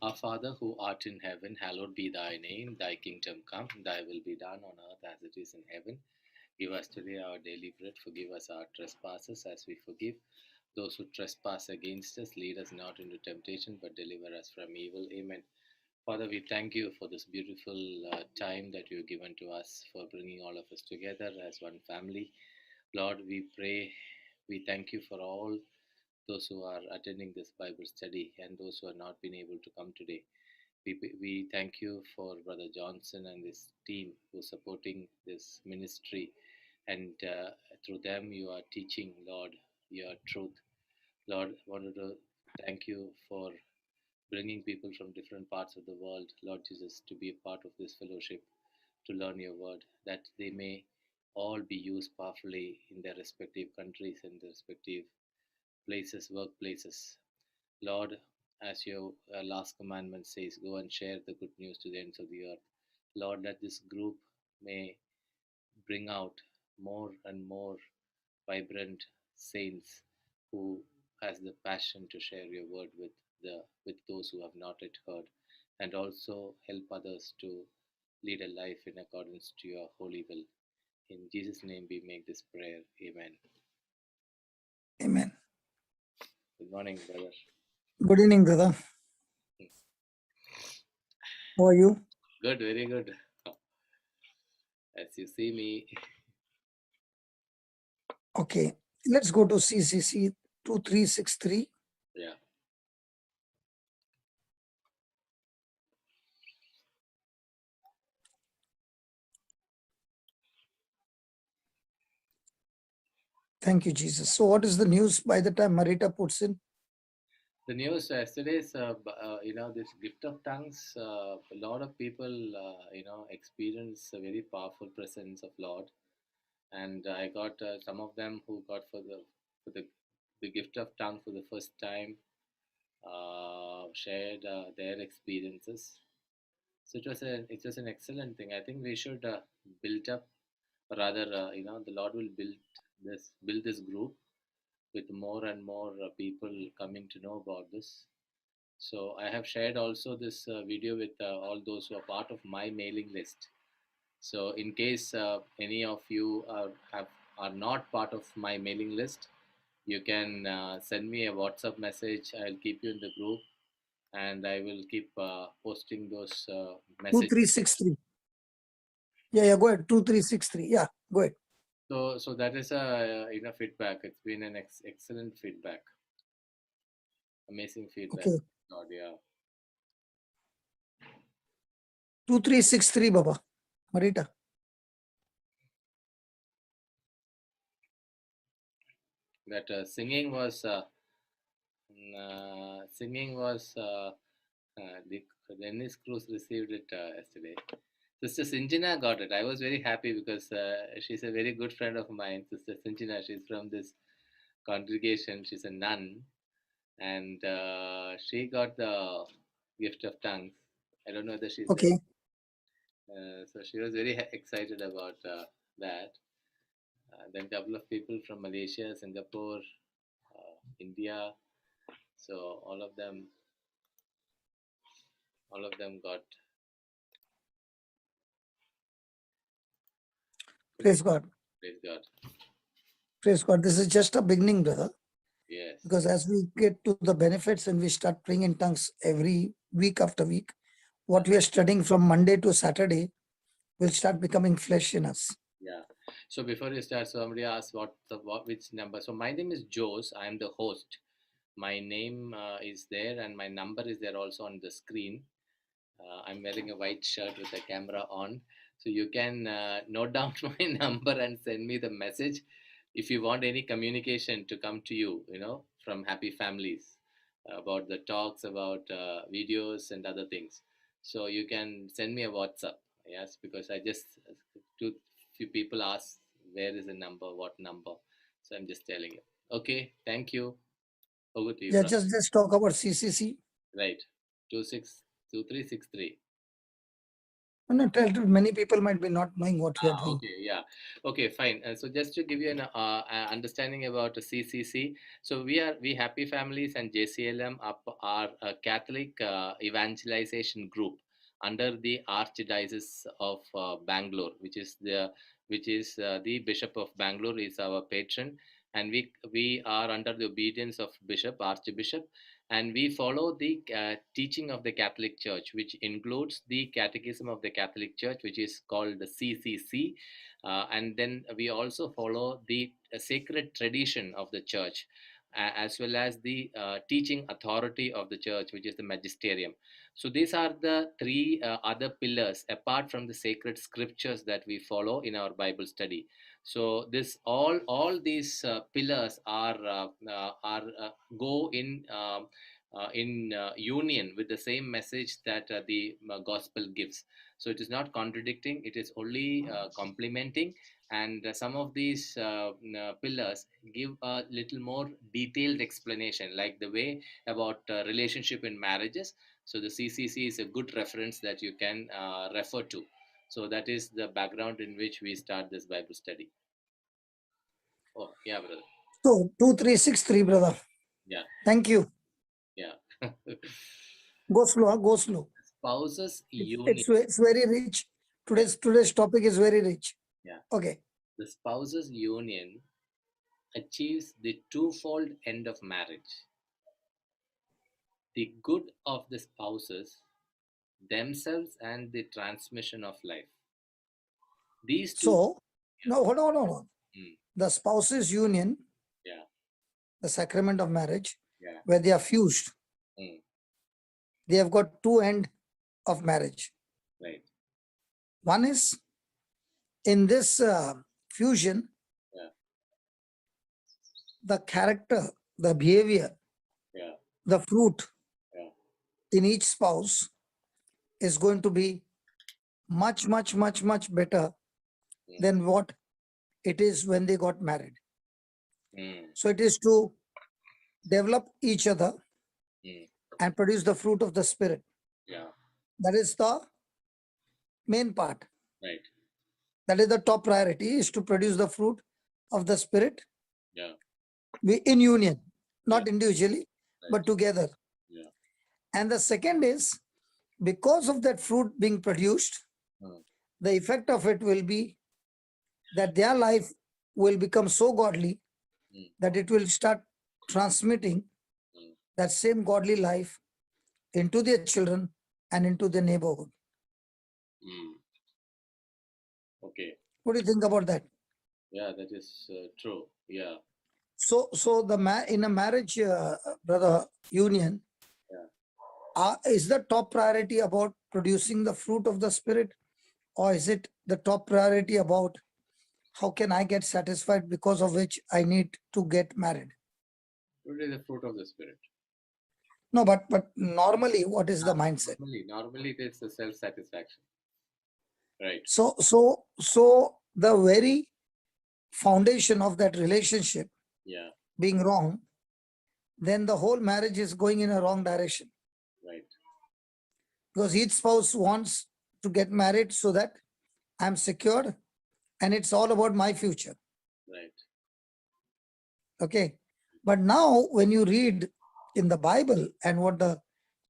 Our Father who art in heaven, hallowed be thy name. Thy kingdom come, thy will be done on earth as it is in heaven. Give us today our daily bread. Forgive us our trespasses as we forgive those who trespass against us. Lead us not into temptation, but deliver us from evil. Amen. Father, we thank you for this beautiful time that you've given to us, for bringing all of us together as one family. Lord, we pray, we thank you for all those who are attending this Bible study and those who have not been able to come today. We thank you for Brother Johnson and his team who are supporting this ministry, and through them you are teaching, Lord, your truth. Lord, I wanted to thank you for bringing people from different parts of the world, Lord Jesus, to be a part of this fellowship, to learn your word, that they may all be used powerfully in their respective countries and their respective places, workplaces. Lord, as your last commandment says, go and share the good news to the ends of the earth. Lord, that this group may bring out more and more vibrant saints who has the passion to share your word with those who have not yet heard, and also help others to lead a life in accordance to your holy will. In Jesus' name we make this prayer. Amen. Amen. Good morning, brother. Good evening, brother. How are you? Good, very good. As you see me. Okay, let's go to CCC 2363. Yeah. Thank you, Jesus. So what is the news by the time Marita puts in? The news yesterday's, this gift of tongues. A lot of people, experience a very powerful presence of Lord, and I got some of them who got for the gift of tongue for the first time, shared their experiences. So it was an excellent thing. I think we should build up, or rather, the Lord will build this group with more and more people coming to know about this. So I have shared also this video with all those who are part of my mailing list. So in case any of you are not part of my mailing list, you can send me a WhatsApp message. I'll keep you in the group, and I will keep posting those messages. 2363. Yeah, go ahead. 2363. Yeah, go ahead. So that is a feedback. It's been an excellent feedback, amazing feedback. Okay. God, yeah. 2363, Baba. Marita. That singing was the Dennis Cruz received it yesterday. Sister Sinjina got it. I was very happy because she's a very good friend of mine. Sister Sinjina, she's from this congregation. She's a nun, and she got the gift of tongues. I don't know whether she's there. Okay. So she was very excited about that. Then a couple of people from Malaysia, Singapore, India. So all of them got. Praise God. Praise God. Praise God. This is just a beginning, brother. Yes. Because as we get to the benefits and we start praying in tongues every week after week, what we are studying from Monday to Saturday will start becoming flesh in us. Yeah. So before you start, somebody asked which number. So my name is Jose. I am the host. My name is there, and my number is there also on the screen. I'm wearing a white shirt with the camera on, so you can note down my number and send me the message if you want any communication to come to you. From Happy Families about the talks, about videos and other things. So you can send me a WhatsApp. Yes, because I just too few people ask where is the number, what number. So I'm just telling you. Okay, thank you. Over to you, Yeah, brother. just talk about CCC. Right, 262363. No, tell many people might be not knowing what we are doing. Okay, yeah. Okay, fine. So just to give you an understanding about CCC, so we Happy Families and JCLM are a Catholic evangelization group under the Archdiocese of Bangalore, which is the Bishop of Bangalore is our patron, and we are under the obedience of Archbishop, and we follow the teaching of the Catholic Church, which includes the Catechism of the Catholic Church, which is called the CCC, and then we also follow the sacred tradition of the Church, as well as the teaching authority of the Church, which is the Magisterium. So these are the three other pillars apart from the sacred scriptures that we follow in our Bible study. So this all these pillars are go in union with the same message that the gospel gives. So it is not contradicting; it is only complementing. And some of these pillars give a little more detailed explanation, like the way about relationship in marriages. So the CCC is a good reference that you can refer to. So that is the background in which we start this Bible study. Oh, yeah, brother. So 2363, brother. Yeah, Thank you. yeah. Go slow, go slow. Spouses union. It's very rich. Today's topic is very rich. Yeah. Okay. The spouses union achieves the twofold end of marriage: the good of the spouses themselves and the transmission of life. These two. So, no, hold on, hold on. Mm, The spouses union, yeah, the sacrament of marriage, yeah. where they are fused, Mm, they have got two end of marriage. right. One is in this fusion, Yeah, the character, the behavior, yeah, the fruit yeah. in each spouse is going to be much, much, much, much better Mm, than what it is when they got married. mm, So it is to develop each other mm, and produce the fruit of the spirit. yeah, That is the main part. right. That is the top priority, is to produce the fruit of the spirit Yeah, in union, not yeah, individually, right. but together. Yeah. And the second is, because of that fruit being produced, Mm, the effect of it will be that their life will become so godly mm, that it will start transmitting mm, that same godly life into their children and into the neighborhood. mm. Okay. What do you think about that? Yeah, that is true. Yeah, So in a marriage, brother, union, is the top priority about producing the fruit of the spirit, or is it the top priority about how can I get satisfied, because of which I need to get married? it is the fruit of the spirit. No, but normally, what is the mindset? Normally it is the self-satisfaction. Right. So the very foundation of that relationship Yeah, being wrong, then the whole marriage is going in a wrong direction, right. because each spouse wants to get married so that I'm secured and it's all about my future. Right. Okay. But now when you read in the Bible, and what the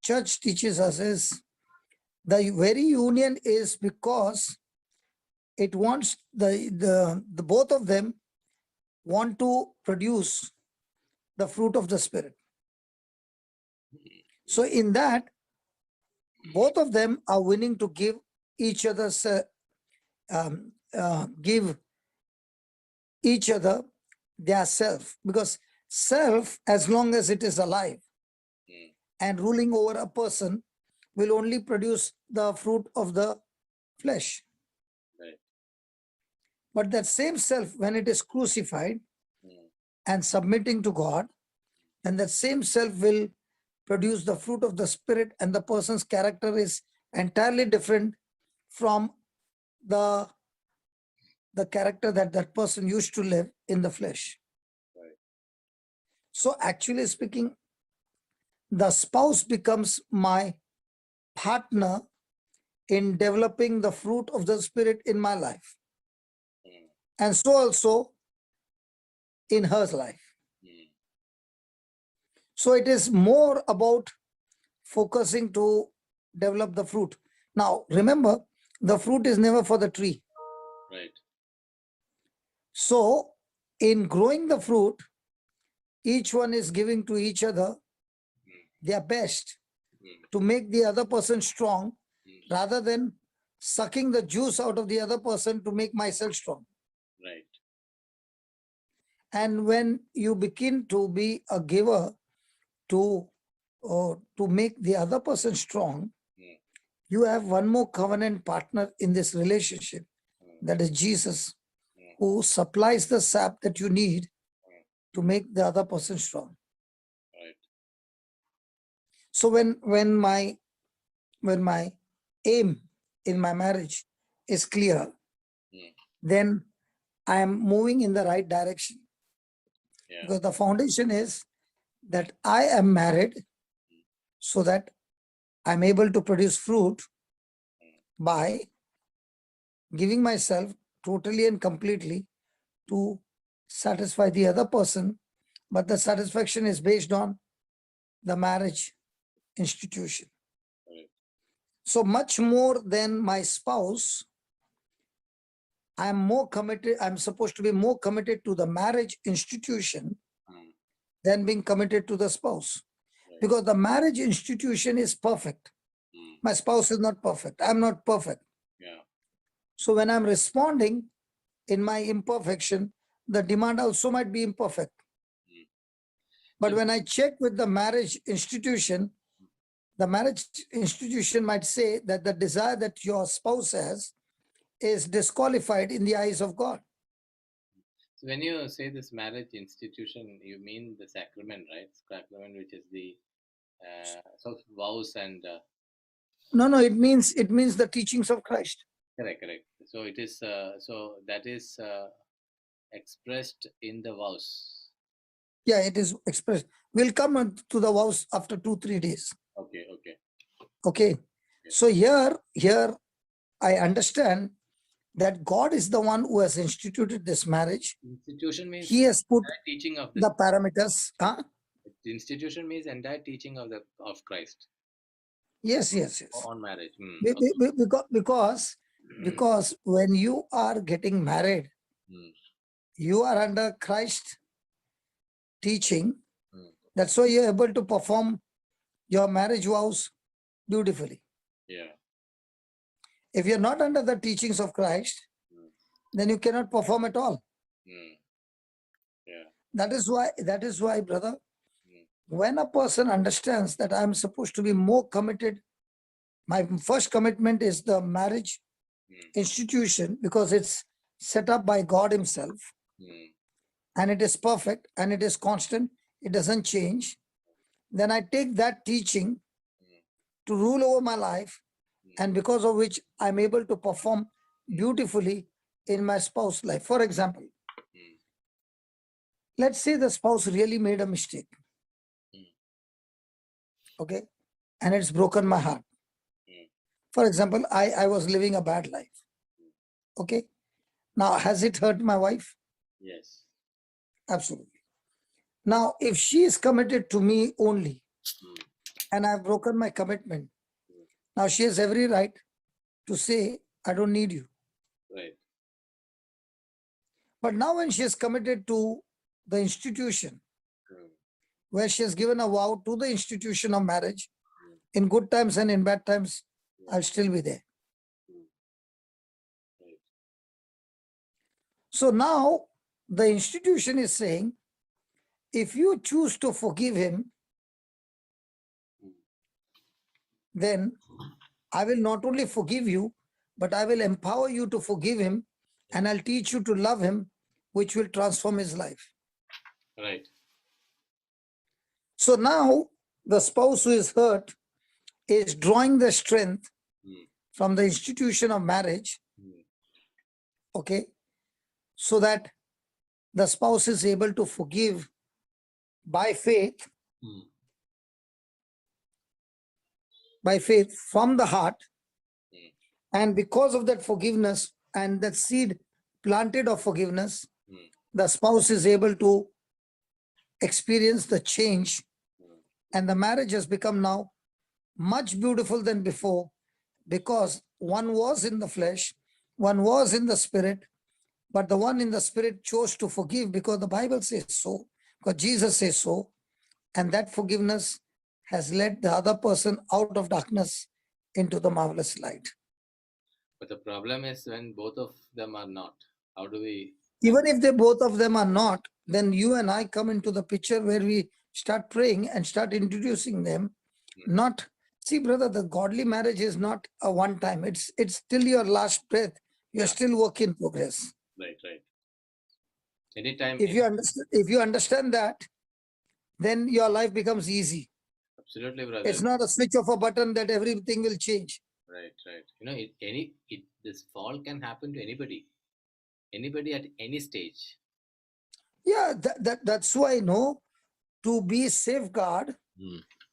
church teaches us is, the very union is because it wants the both of them want to produce the fruit of the spirit. So in that, both of them are willing to give each other's give each other their self, because self, as long as it is alive Mm, and ruling over a person, will only produce the fruit of the flesh. right. But that same self, when it is crucified Mm, and submitting to God, then that same self will produce the fruit of the spirit, and the person's character is entirely different from the character that that person used to live in the flesh. right. So actually speaking, the spouse becomes my partner in developing the fruit of the Spirit in my life. Mm. And so also in her life. Mm. So it is more about focusing to develop the fruit. Now, remember, the fruit is never for the tree. Right. So in growing the fruit, each one is giving to each other their best Mm. to make the other person strong, Mm. rather than sucking the juice out of the other person to make myself strong. Right. And when you begin to be a giver to make the other person strong, Mm. you have one more covenant partner in this relationship, Mm. that is Jesus, Mm. who supplies the sap that you need Mm. to make the other person strong. Right. So when my aim in my marriage is clear, Mm. then I am moving in the right direction. Yeah. Because the foundation is that I am married so that I'm able to produce fruit by giving myself totally and completely to satisfy the other person, but the satisfaction is based on the marriage institution. Right. So much more than my spouse, I'm more committed, I'm supposed to be more committed to the marriage institution Mm. than being committed to the spouse. Right. Because the marriage institution is perfect. Mm. My spouse is not perfect. I'm not perfect. Yeah. So when I'm responding in my imperfection, the demand also might be imperfect. Mm. But So- when I check with the marriage institution might say that the desire that your spouse has is disqualified in the eyes of God. So when you say this marriage institution, you mean the sacrament, right? Sacrament, which is the so vows and No, it means the teachings of Christ. correct, correct. So it is so that is expressed in the vows. Yeah, it is expressed. We'll come to the vows after 2-3 days. Okay, okay, Okay. So here I understand that God is the one who has instituted this marriage. institution means He has put entire teaching of this. the parameters. The institution means entire teaching of the of Christ Yes. on marriage. Mm. Be- Okay. be- be- because when you are getting married, Mm. you are under Christ teaching. Mm. That's why you're able to perform your marriage vows beautifully. Yeah. If you're not under the teachings of Christ, Mm. then you cannot perform at all. Mm. Yeah. That is why, brother, Mm. when a person understands that I'm supposed to be more committed, my first commitment is the marriage Mm. institution, because it's set up by God himself, Mm. and it is perfect and it is constant. It doesn't change. Then I take that teaching Mm. to rule over my life, Mm. and because of which I'm able to perform beautifully in my spouse's life. For example, Mm. let's say the spouse really made a mistake. Mm. Okay. And it's broken my heart. Mm. For example, I was living a bad life. Okay. Now, has it hurt my wife? Yes. Absolutely. Now, if she is committed to me only, Mm. and I've broken my commitment, Mm. now she has every right to say, I don't need you. Right. But now when she is committed to the institution, Mm. where she has given a vow to the institution of marriage, Mm. in good times and in bad times, Yeah. I'll still be there. Mm. Right. So now the institution is saying, if you choose to forgive him, Mm. then I will not only forgive you, but I will empower you to forgive him, and I'll teach you to love him, which will transform his life. Right. So now the spouse who is hurt is drawing the strength Mm. from the institution of marriage, Mm. okay, so that the spouse is able to forgive by faith, Mm. from the heart, Mm. And because of that forgiveness and that seed planted of forgiveness, the spouse is able to experience the change, and the marriage has become now much beautiful than before, because one was in the flesh, one was in the spirit, but the one in the spirit chose to forgive because the Bible says so, because Jesus says so, and that forgiveness has led the other person out of darkness into the marvelous light. But the problem is when both of them are not. How do we? Even if they both of them are not, then you and I come into the picture where we start praying and start introducing them. Not, see, brother, the godly marriage is not a one time. It's till your last breath. You're still work in progress. Right, right. Anytime. If you understand that, then your life becomes easy. Absolutely, brother. It's not a switch of a button that everything will change. Right, right. You know, this fall can happen to anybody at any stage. Yeah, that's why, no, to be safeguard,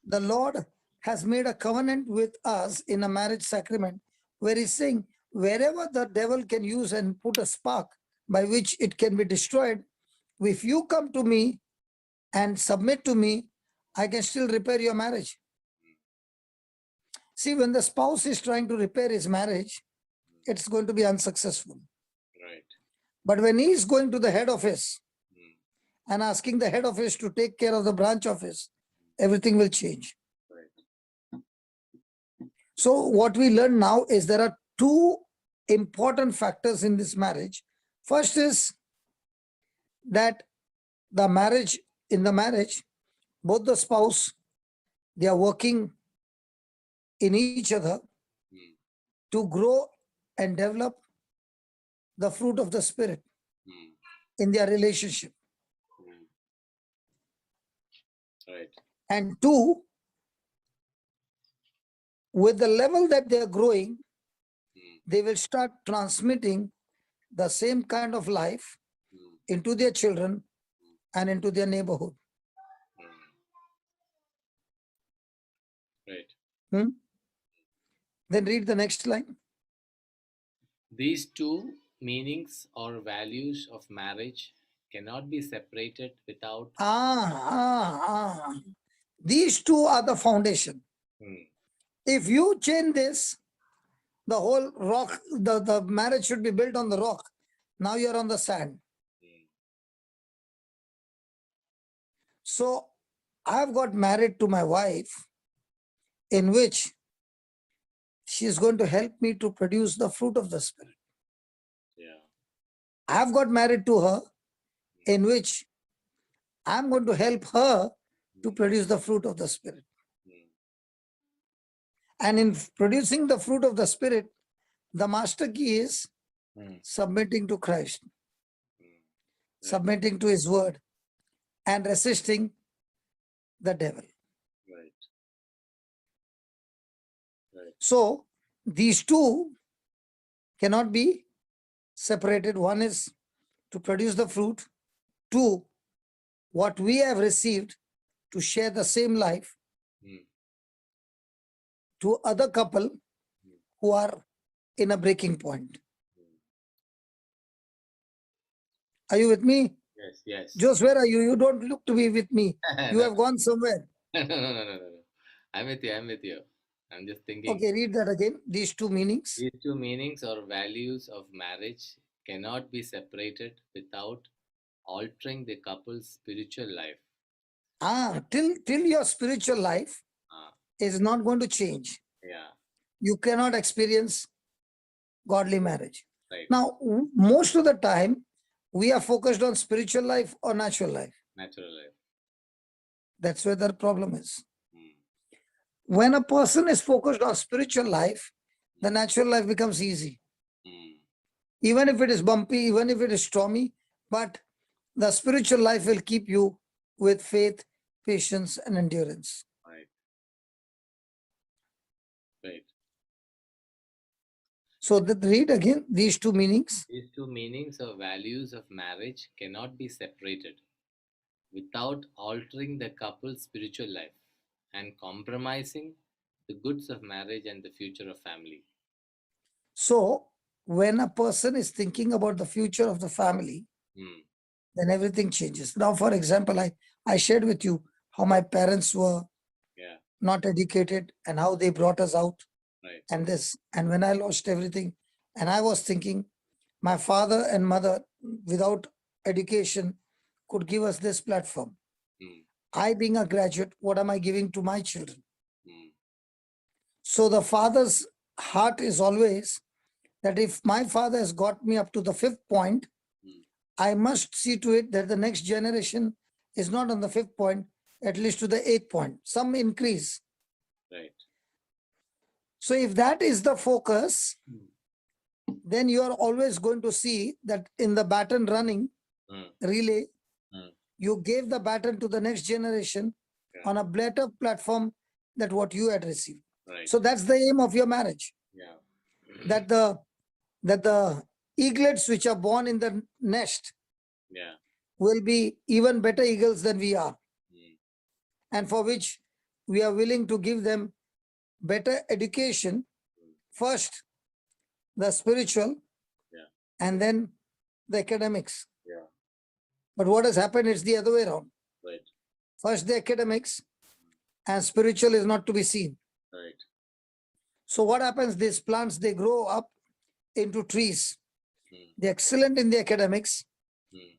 the Lord has made a covenant with us in a marriage sacrament, where he's saying, wherever the devil can use and put a spark by which it can be destroyed, if you come to me and submit to me, I can still repair your marriage. See, when the spouse is trying to repair his marriage, it's going to be unsuccessful. Right. But when he is going to the head office and asking the head office to take care of the branch office, everything will change. Right. So what we learn now is there are two important factors in this marriage. First is that in the marriage, both the spouse, they are working in each other to grow and develop the fruit of the Spirit in their relationship. Right. And two, with the level that they are growing, they will start transmitting the same kind of life into their children and into their neighborhood. Right. Then read the next line. These two meanings or values of marriage cannot be separated without. These two are the foundation. If you change this, the whole rock, the marriage should be built on the rock. Now you're on the sand. So I've got married to my wife, in which she is going to help me to produce the fruit of the Spirit. Yeah. I've got married to her, in which I'm going to help her to produce the fruit of the Spirit. And in producing the fruit of the Spirit, the master key is submitting to Christ, submitting to his word, and resisting the devil. Right. Right. So these two cannot be separated. One is to produce the fruit. Two, what we have received to share the same life to other couple who are in a breaking point. Are you with me? Yes, yes. Jose, where are you? You don't look to be with me. You have gone somewhere. No. I'm with you. I'm just thinking. Okay, read that again. These two meanings. These two meanings or values of marriage cannot be separated without altering the couple's spiritual life. Till your spiritual life is not going to change. Yeah. You cannot experience godly marriage. Right. Now, most of the time, we are focused on spiritual life or natural life. Natural life. That's where the problem is. When a person is focused on spiritual life, the natural life becomes easy. Even if it is bumpy, even if it is stormy, but the spiritual life will keep you with faith, patience, and endurance. Right. Right. So read again these two meanings. These two meanings or values of marriage cannot be separated without altering the couple's spiritual life and compromising the goods of marriage and the future of family. So when a person is thinking about the future of the family, then everything changes. Now, for example, I shared with you how my parents were not educated and how they brought us out and this. And when I lost everything, and I was thinking, my father and mother, without education, could give us this platform. I, being a graduate, what am I giving to my children? So the father's heart is always that if my father has got me up to the 5th point, I must see to it that the next generation is not on the 5th point, at least to the 8th point, some increase. Right. So if that is the focus, then you are always going to see that in the baton running relay, you gave the baton to the next generation on a better platform than what you had received. Right. So that's the aim of your marriage. That the eaglets which are born in the nest will be even better eagles than we are, and for which we are willing to give them better education, first the spiritual, and then the academics. But what has happened is the other way around. Right. First the academics, and spiritual is not to be seen. Right. So what happens? These plants, they grow up into trees. They're excellent in the academics,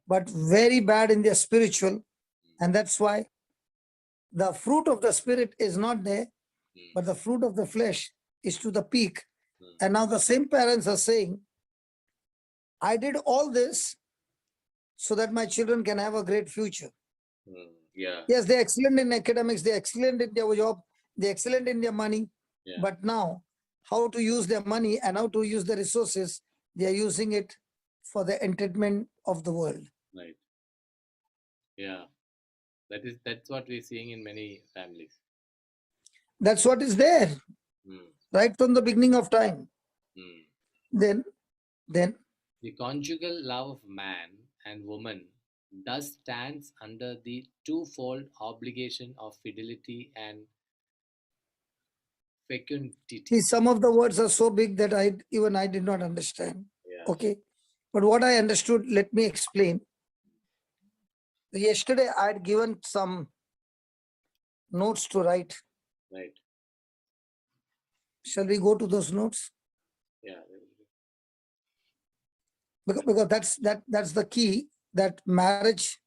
but very bad in their spiritual. And that's why the fruit of the spirit is not there, but the fruit of the flesh is to the peak. And now the same parents are saying, I did all this so that my children can have a great future. Yes, they're excellent in academics, they're excellent in their job, they're excellent in their money. But now, how to use their money and how to use the resources, they are using it for the entertainment of the world. Right. Yeah. That's what we're seeing in many families. That's what is there, right from the beginning of time. Then the conjugal love of man and woman thus stands under the twofold obligation of fidelity and fecundity. some of the words are so big that I did not understand. Okay, but what I understood, let me explain. Yesterday I had given some notes to write. Right. Shall we go to those notes? Yeah. Because that's the key, that marriage,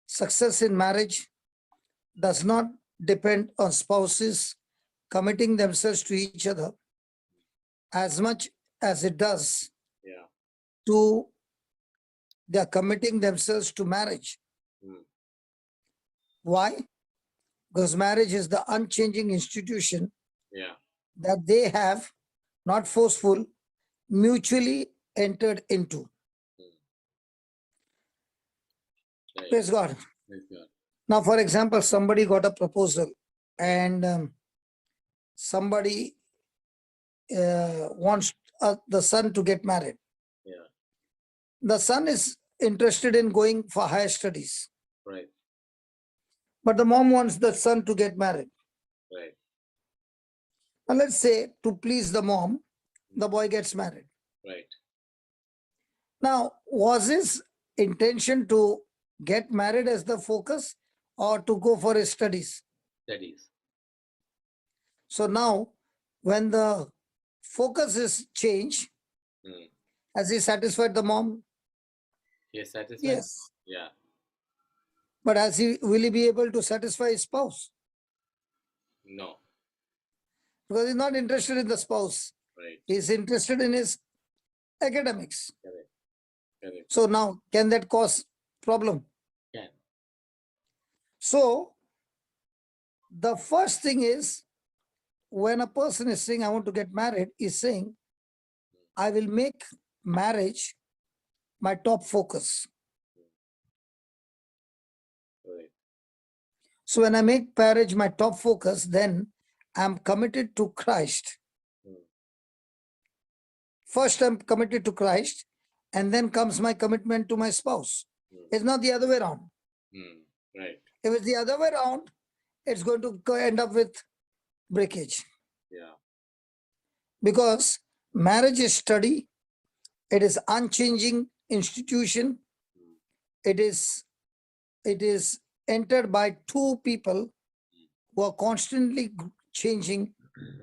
success in marriage does not depend on spouses committing themselves to each other as much as it does to their committing themselves to marriage. Why? Because marriage is the unchanging institution that they have, not forceful, mutually entered into. Praise God. Praise God. Now, for example, somebody got a proposal and somebody wants the son to get married. The son is interested in going for higher studies. Right. But the mom wants the son to get married. Right. Now, let's say to please the mom, the boy gets married. Right. Now, was his intention to get married as the focus or to go for his studies? Studies. So now, when the focus is changed, has he satisfied the mom? Yes, satisfied. Yes. Yeah. But will he be able to satisfy his spouse? No. Because he's not interested in the spouse. Right. He's interested in his academics. Correct. Correct. So now, can that cause problem? Can. So the first thing is, when a person is saying, I want to get married, is saying, I will make marriage my top focus. Right. So when I make marriage my top focus, then I'm committed to Christ. First, I'm committed to Christ, and then comes my commitment to my spouse. It's not the other way around. Right. If it's the other way around, it's going to end up with breakage. Yeah. Because marriage is study. It is unchanging institution. It is entered by two people who are constantly changing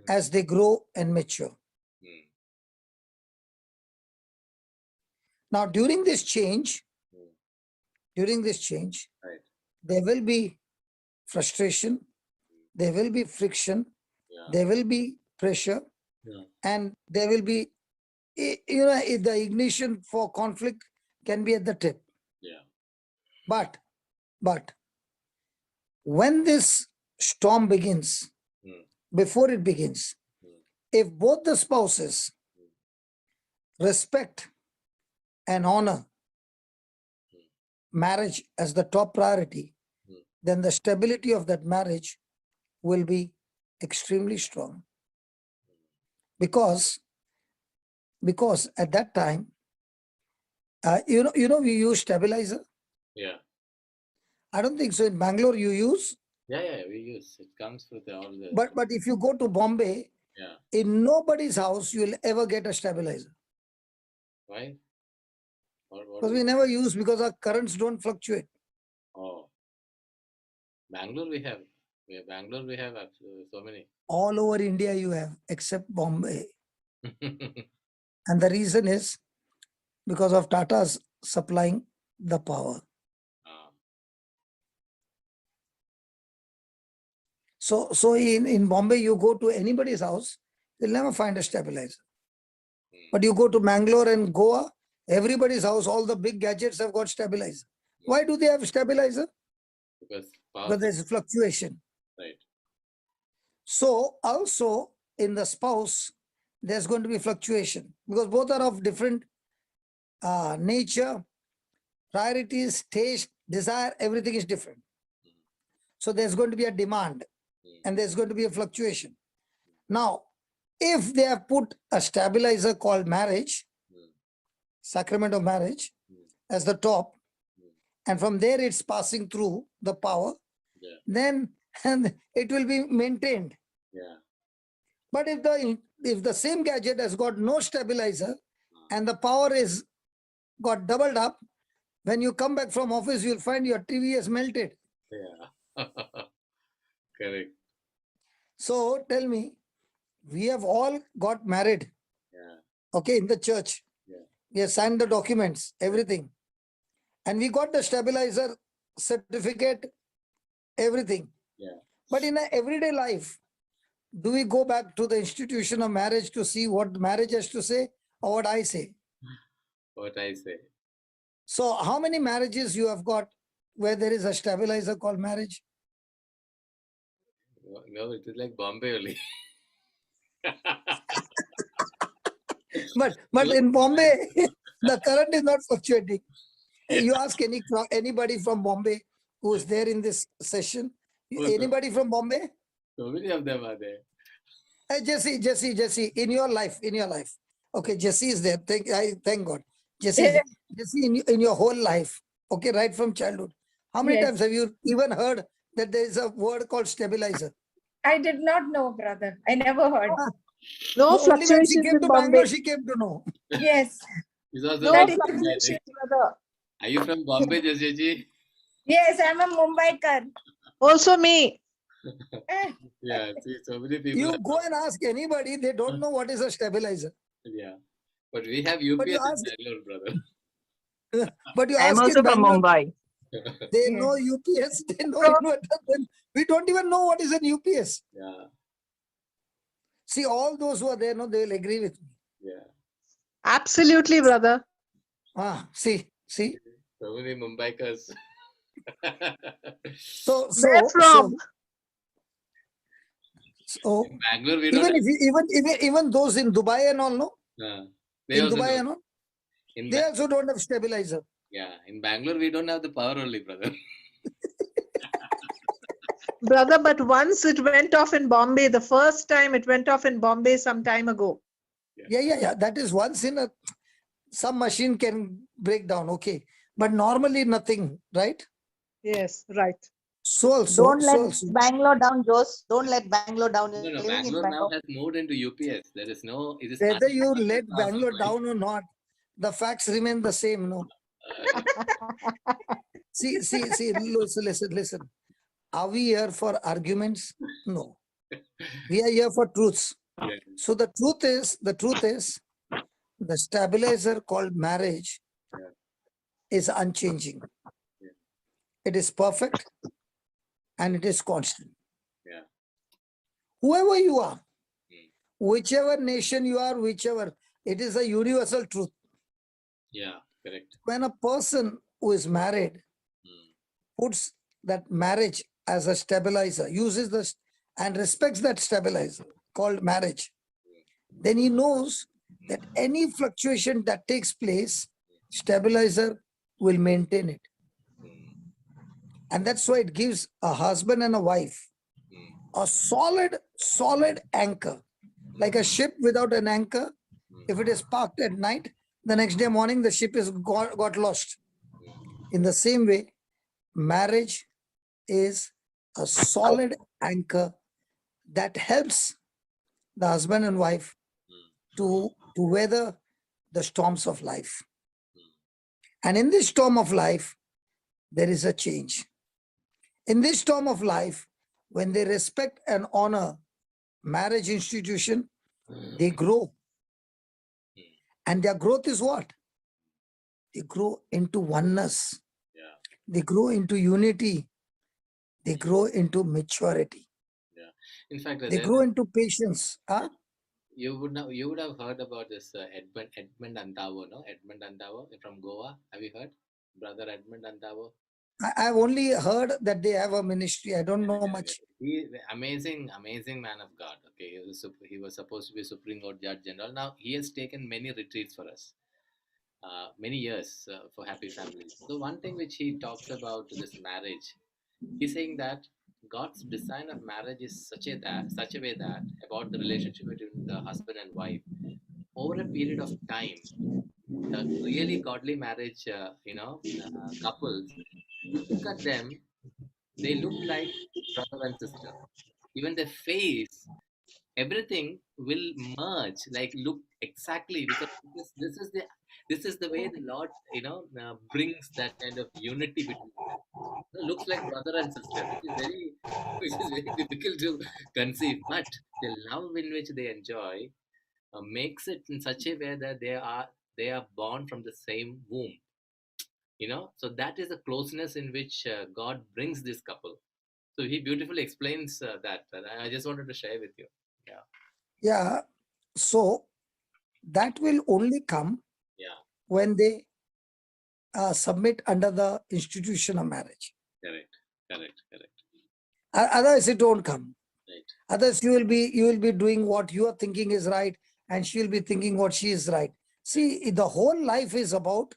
as they grow and mature. Mm. Now, during this change, Right. there will be frustration, there will be friction, Yeah. there will be pressure, Yeah. and there will be, the ignition for conflict can be at the tip. Yeah. But when this storm begins, Mm. before it begins, if both the spouses respect and honor marriage as the top priority, then the stability of that marriage will be extremely strong. Because at that time, we use stabilizer. Yeah. I don't think so. In Bangalore, you use. Yeah, we use it. Comes with all the. But if you go to Bombay, Yeah. in nobody's house you'll ever get a stabilizer. Why? What Because we never use, because our currents don't fluctuate. Oh. Bangalore we have. Bangalore we have so many. All over India you have, except Bombay. And the reason is because of Tata's supplying the power. So in Bombay, you go to anybody's house, you'll never find a stabilizer. But you go to Mangalore and Goa, everybody's house, all the big gadgets have got stabilizer. Why do they have stabilizer? Because there's fluctuation. Right. So also in the spouse, there's going to be fluctuation, because both are of different nature, priorities, taste, desire, everything is different. So there's going to be a demand and there's going to be a fluctuation. Now, if they have put a stabilizer called marriage, sacrament of marriage, as the top, and from there it's passing through the power, then it will be maintained. Yeah. But if the same gadget has got no stabilizer and the power is got doubled up, when you come back from office, you'll find your TV has melted. Yeah. Correct. So tell me, we have all got married. Yeah. Okay, in the church. Yeah. We have signed the documents, everything. And we got the stabilizer certificate, everything. Yeah. But in an everyday life, do we go back to the institution of marriage to see what marriage has to say or what I say? What I say. So how many marriages you have got where there is a stabilizer called marriage? No, it is like Bombay only. But in Bombay, the current is not fluctuating. You ask anybody from Bombay who is there in this session. Anybody from Bombay? So many of them are there. Hey, Jesse, in your life. Okay, Jesse is there. Thank God. Jesse, in your whole life, okay, right from childhood, how many times have you even heard that there is a word called stabilizer? I did not know, brother. I never heard. No Only when she fluctuations came in to Bombay. Bangalore, she came to know. Yes. No That is- fluctuations, brother. Are you from Bombay, Jaseji? Yes, I'm a Mumbaikar. Also me. Yeah, see, so many people. You go and ask anybody, they don't know what is a stabilizer. Yeah. But we have But you UPS in ask- Bangalore, brother. But you I'm ask also in from Bangalore, Mumbai. they know UPS, they know inverter. We don't even know what is an UPS. Yeah. See, all those who are there, no, they will agree with me. Yeah. Absolutely, brother. See. So many Mumbaikars. So Where from? In Bangalore, we don't. even those in Dubai and all, no, They in also Dubai don't. and all, In they also don't have stabilizer. Yeah, in Bangalore, we don't have the power only, brother. Brother, but once it went off in Bombay, the first time it went off in Bombay some time ago. Yeah. That is once in some machine can break down, okay. But normally nothing, right? Yes, right. So also, Don't let so also, Bangalore down, Jose. Don't let Bangalore down. You're No, no, living in Bangalore now Bangalore. has moved into UPS. There is no, it is whether you unlimited let power Bangalore supply. down or not, the facts remain the same. No. See, listen. Are we here for arguments? No. We are here for truths. Yeah. So the truth is, the stabilizer called marriage Yeah. is unchanging. Yeah. It is perfect and it is constant. Yeah. Whoever you are, Mm. whichever nation you are, whichever, it is a universal truth. Yeah, correct. When a person who is married Mm. puts that marriage as a stabilizer, uses this and respects that stabilizer called marriage, then he knows that any fluctuation that takes place, stabilizer will maintain it. Mm. And that's why it gives a husband and a wife Mm. a solid anchor. Like a ship without an anchor, if it is parked at night, the next day morning, the ship is got lost. In the same way, marriage is a solid anchor that helps the husband and wife to weather the storms of life. And in this storm of life, there is a change. In this storm of life, when they respect and honor marriage institution, they grow. And their growth is what? They grow into oneness. Yeah. They grow into unity. They grow into maturity. Yeah. In fact, They grow into patience. Huh? you would have heard about this Edmund Antavo, no? Edmund Antavo from Goa. Have you heard? Brother Edmund Antavo. I've only heard that they have a ministry. I don't know much. He amazing man of God. Okay, he was supposed to be Supreme Court Judge General. Now he has taken many retreats for us, many years for happy families. So one thing which he talks about this marriage, he's saying that God's design of marriage is such a way that about the relationship between the husband and wife over a period of time, the really godly marriage, couples, you look at them, they look like brother and sister. Even their face, everything will merge, like look exactly, because this is the way the Lord, brings that kind of unity between them. It looks like brother and sister, which is very which is very difficult to conceive. But the love in which they enjoy makes it in such a way that they are born from the same womb. So that is the closeness in which God brings this couple. So he beautifully explains that. And I just wanted to share with you. Yeah. Yeah. So that will only come Yeah. when they submit under the institution of marriage. Correct. Otherwise, it won't come. Right. Otherwise, you will be doing what you are thinking is right, and she will be thinking what she is right. See, the whole life is about,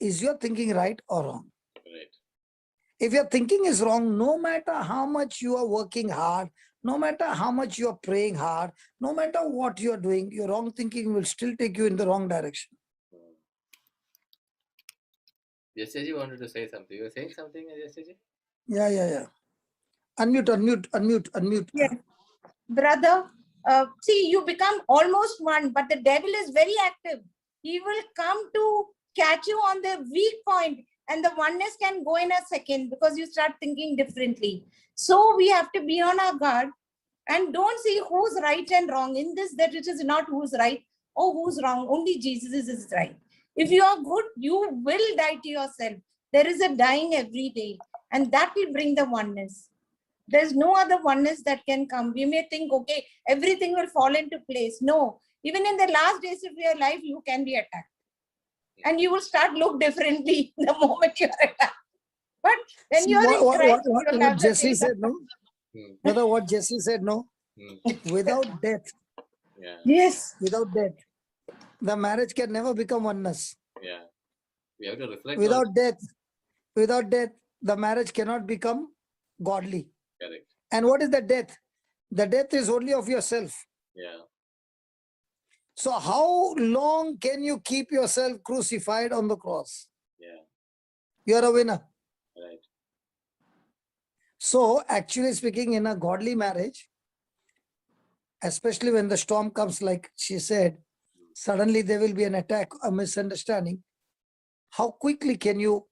is your thinking right or wrong? Right. If your thinking is wrong, no matter how much you are working hard, no matter how much you are praying hard, no matter what you are doing, your wrong thinking will still take you in the wrong direction. Jesse wanted to say something. You were saying something, Jesse? Yeah. Unmute. Yes. Brother, see, you become almost one, but the devil is very active. He will come to catch you on the weak point, and the oneness can go in a second because you start thinking differently. So we have to be on our guard and don't see who's right and wrong. In this, that it is not who's right or who's wrong. Only Jesus is right. If you are good, you will die to yourself. There is a dying every day, and that will bring the oneness. There's no other oneness that can come. We may think, okay, everything will fall into place. No, even in the last days of your life, you can be attacked. And you will start look differently the moment you are attacked. But when you are in Christ, what Jesse said, no? Brother, what Jesse said, no? Without death. Yeah. Yes. Without death, the marriage can never become oneness. Yeah. We have to reflect. Without death, the marriage cannot become godly. Correct. And what is the death? The death is only of yourself. Yeah. So how long can you keep yourself crucified on the cross? Yeah. You're a winner. Right. So actually speaking, in a godly marriage, especially when the storm comes, like she said, suddenly there will be an attack, a misunderstanding. How quickly can you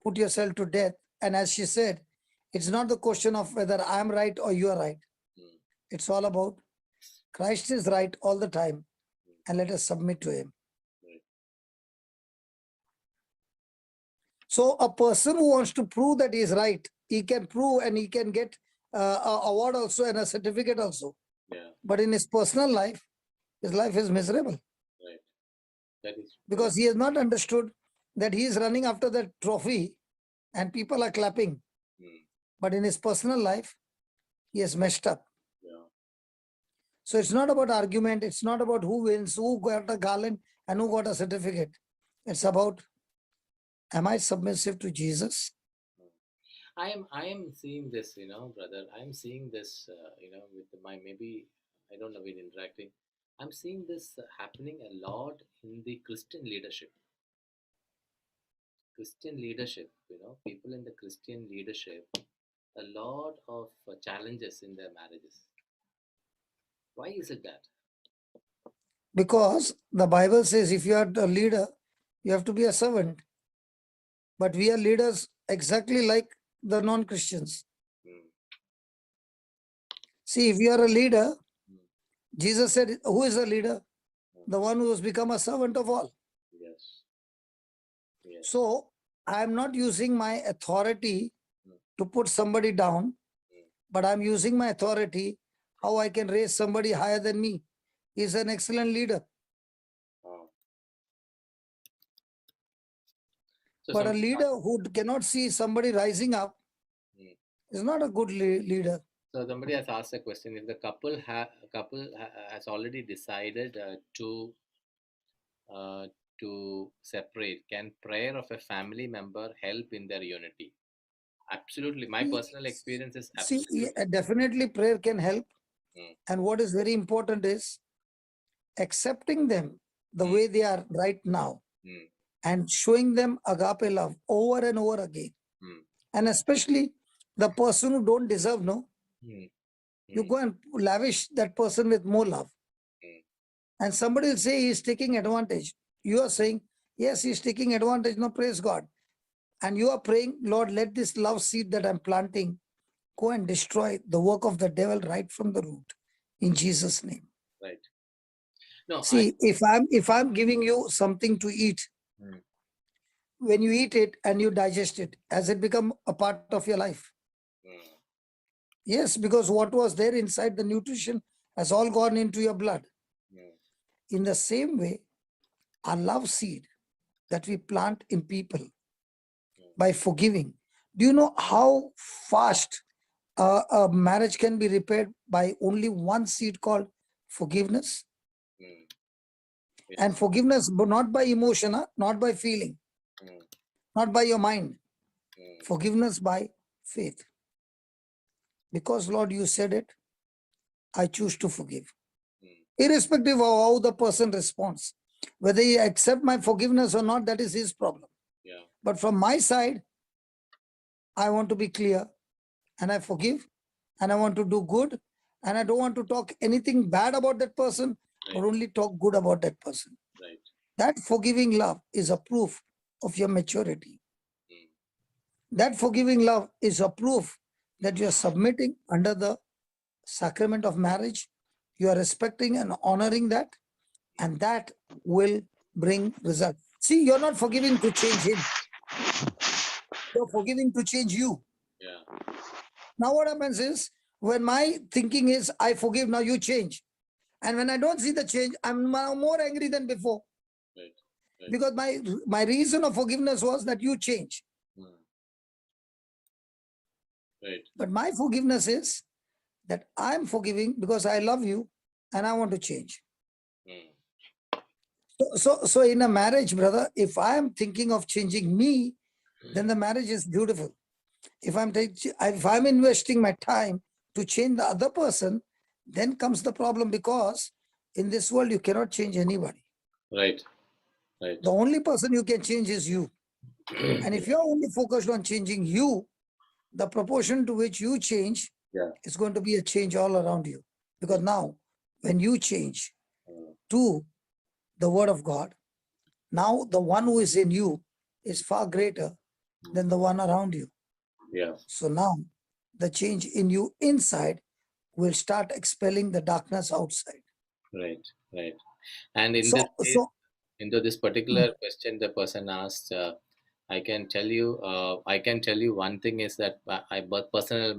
put yourself to death? And as she said, it's not the question of whether I'm right or you are right. Mm. It's all about Christ is right all the time, and let us submit to him. Right. So a person who wants to prove that he is right, he can prove and he can get an award also and a certificate also. Yeah. But in his personal life, his life is miserable. Right. That is Because he has not understood that he is running after the trophy and people are clapping. Mm. But in his personal life, he has messed up. Yeah. So it's not about argument. It's not about who wins, who got a garland and who got a certificate. It's about, am I submissive to Jesus? I am seeing this, brother. I'm seeing this, with maybe I don't know, with interacting. I'm seeing this happening a lot in the Christian leadership. Christian leadership, people in the Christian leadership, a lot of challenges in their marriages. Why is it that? Because the Bible says if you are the leader, you have to be a servant. But we are leaders exactly like the non-Christians. Mm. See, if you are a leader, Mm. Jesus said, who is a leader? The one who has become a servant of all. Yes. Yes. So I am not using my authority Mm. to put somebody down, but I'm using my authority how I can raise somebody higher than me. He's an excellent leader. Oh. So But a some- leader who cannot see somebody rising up Mm. is not a good leader. So somebody has asked a question: if the couple has already decided to separate, can prayer of a family member help in their unity? Absolutely. My personal experience is See, absolutely. definitely prayer can help. Mm. And what is very important is accepting them the Mm. way they are right now Mm. and showing them agape love over and over again. Mm. And especially the person who don't deserve, no, Mm. you Mm. go and lavish that person with more love. Mm. And somebody will say he's taking advantage. You are saying, yes, he's taking advantage. No, praise God. And you are praying, Lord, let this love seed that I'm planting go and destroy the work of the devil right from the root in Jesus' name. Right. No, See, if I'm giving you something to eat, Mm. when you eat it and you digest it, has it become a part of your life? Mm. Yes, because what was there inside the nutrition has all gone into your blood. Mm. In the same way, our love seed that we plant in people by forgiving. Do you know how fast a marriage can be repaired by only one seed called forgiveness? Mm. Yes. And forgiveness, but not by emotion, not by feeling, Mm. not by your mind. Mm. Forgiveness by faith. Because, Lord, you said it, I choose to forgive. Mm. Irrespective of how the person responds. Whether he accepts my forgiveness or not, that is his problem. Yeah. But from my side, I want to be clear and I forgive and I want to do good and I don't want to talk anything bad about that person or Right. only talk good about that person. Right. That forgiving love is a proof of your maturity. Mm. That forgiving love is a proof that you are submitting under the sacrament of marriage. You are respecting and honoring that, and that will bring result. See, you're not forgiving to change him. You're forgiving to change you. Yeah. Now what happens is, when my thinking is, I forgive, now you change. And when I don't see the change, I'm now more angry than before. Right. Right. Because my reason of forgiveness was that you change. Mm. Right. But my forgiveness is that I'm forgiving because I love you and I want to change. Mm. So in a marriage, brother, if I'm thinking of changing me, then the marriage is beautiful. If I'm investing my time to change the other person, then comes the problem, because in this world you cannot change anybody. Right. Right. The only person you can change is you. And if you're only focused on changing you, the proportion to which you change Yeah. is going to be a change all around you. Because now, when you change to the word of God, now the one who is in you is far greater than the one around you. Yeah. So now the change in you inside will start expelling the darkness outside. Right. Right. And in So, this case, so into this particular question the person asked, I can tell you one thing is that but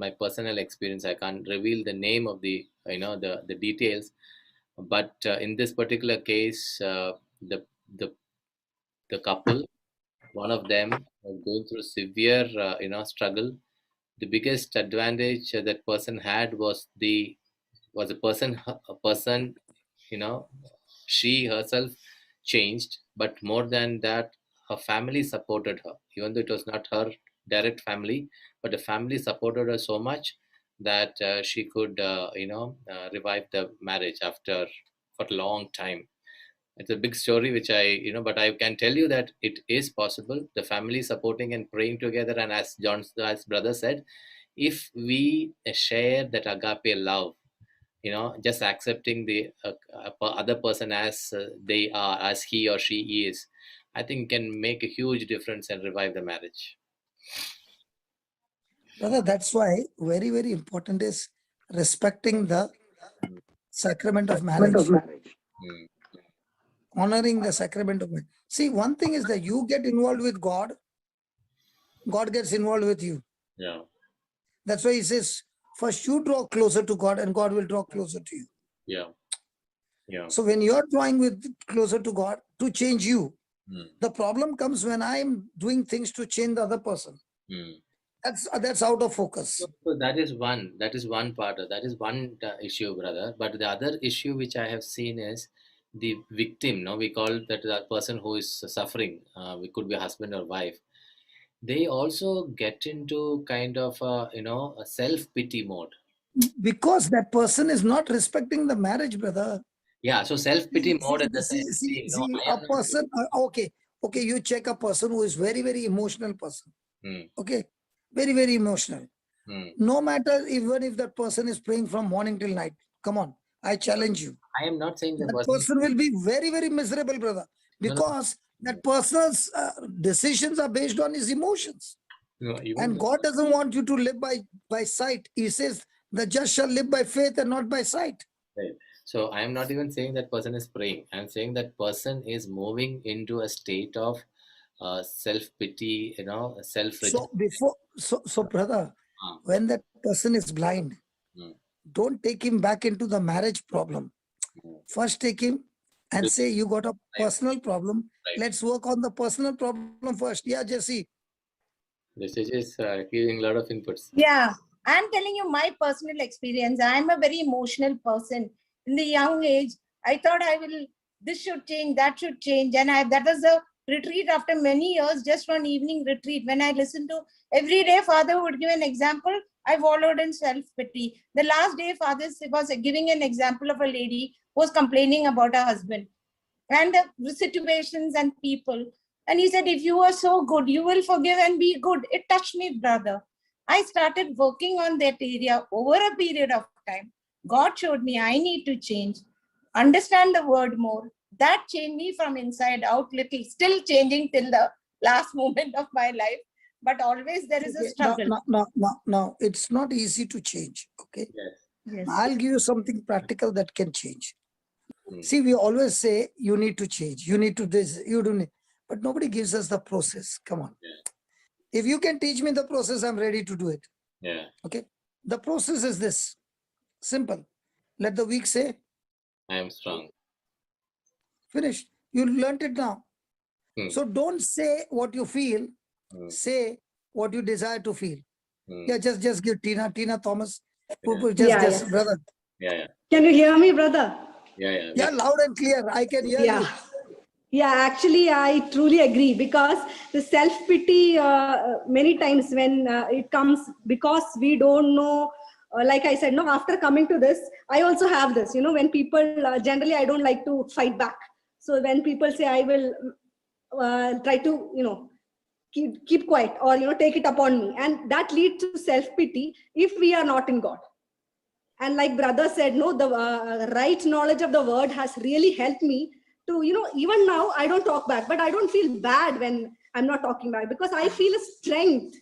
my personal experience, I can't reveal the name of the the details, but in this particular case, the the the couple, one of them was going through severe struggle. The biggest advantage that person had was a person, you know she herself changed, but more than that, her family supported her, even though it was not her direct family, but the family supported her so much that she could revive the marriage after for a long time. It's a big story which but I can tell you that it is possible, the family supporting and praying together, and as brother said, if we share that agape love, just accepting the other person as they are, as he or she is, I think can make a huge difference and revive the marriage. brother, that's why very, very important is respecting the sacrament of marriage, Mm. honoring the sacrament of marriage. See, one thing is that you get involved with God, God gets involved with you. Yeah. That's why he says, first you draw closer to God and God will draw closer to you. Yeah. Yeah. So when you're drawing with closer to God to change you, Mm. the problem comes when I'm doing things to change the other person. Mm. That's out of focus. So that is one part, that is one issue, brother. But the other issue which I have seen is the victim. No, we call that person who is suffering. We could be a husband or wife. They also get into kind of a self pity mode. Because that person is not respecting the marriage, brother. Yeah, so self pity mode at the same See, I a am not. person, okay, you check a person who is very, very emotional person. Mm, Okay, very, very emotional. mm. No matter even if that person is praying from morning till night, come on, I challenge you. I am not saying the That person. person will be very, very miserable, brother, No, no, because that person's decisions are based on his emotions. no, even And God doesn't want you to live by sight. He says, the just shall live by faith and not by sight. right. So I am not even saying that person is praying. I am saying that person is moving into a state of self pity, self So before, so brother, when that person is blind, Mm, don't take him back into the marriage problem. mm. First take him and say, you got a personal problem. Right. Let's work on the personal problem first. Yeah, Jesse. This is just giving a lot of inputs. Yeah, I'm telling you my personal experience. I'm a very emotional person. In the young age, I thought this should change, that should change. And that was a retreat after many years, just one evening retreat. When I listened to every day, Father would give an example. I followed in self-pity. The last day, Father was giving an example of a lady who was complaining about her husband and the situations and people. And he said, if you are so good, you will forgive and be good. It touched me, brother. I started working on that area over a period of time. God showed me I need to change, understand the word more. That changed me from inside out little, still changing till the last moment of my life. But always there is a struggle. Now, it's not easy to change. Okay. Yes. Yes. I'll give you something practical that can change. Mm. See, we always say you need to change, you need to this, you don't need, but nobody gives us the process. Come on. Yeah. If you can teach me the process, I'm ready to do it. Yeah. Okay. The process is this simple. Let the weak say, I am strong. finished. You learned it now. Mm. So don't say what you feel, Mm. say what you desire to feel. Mm. Yeah, just give Tina Thomas. Yeah. Just brother. Yeah. Can you hear me, brother? Yeah. Yeah, loud and clear. I can hear Yeah. you. Yeah, actually, I truly agree because the self-pity many times when it comes because we don't know, like I said, no, after coming to this, I also have this, when people, generally, I don't like to fight back. So when people say I will try to, keep quiet, or take it upon me, and that leads to self-pity if we are not in God. And like brother said, no, the right knowledge of the word has really helped me to, even now I don't talk back, but I don't feel bad when I'm not talking back, because I feel a strength,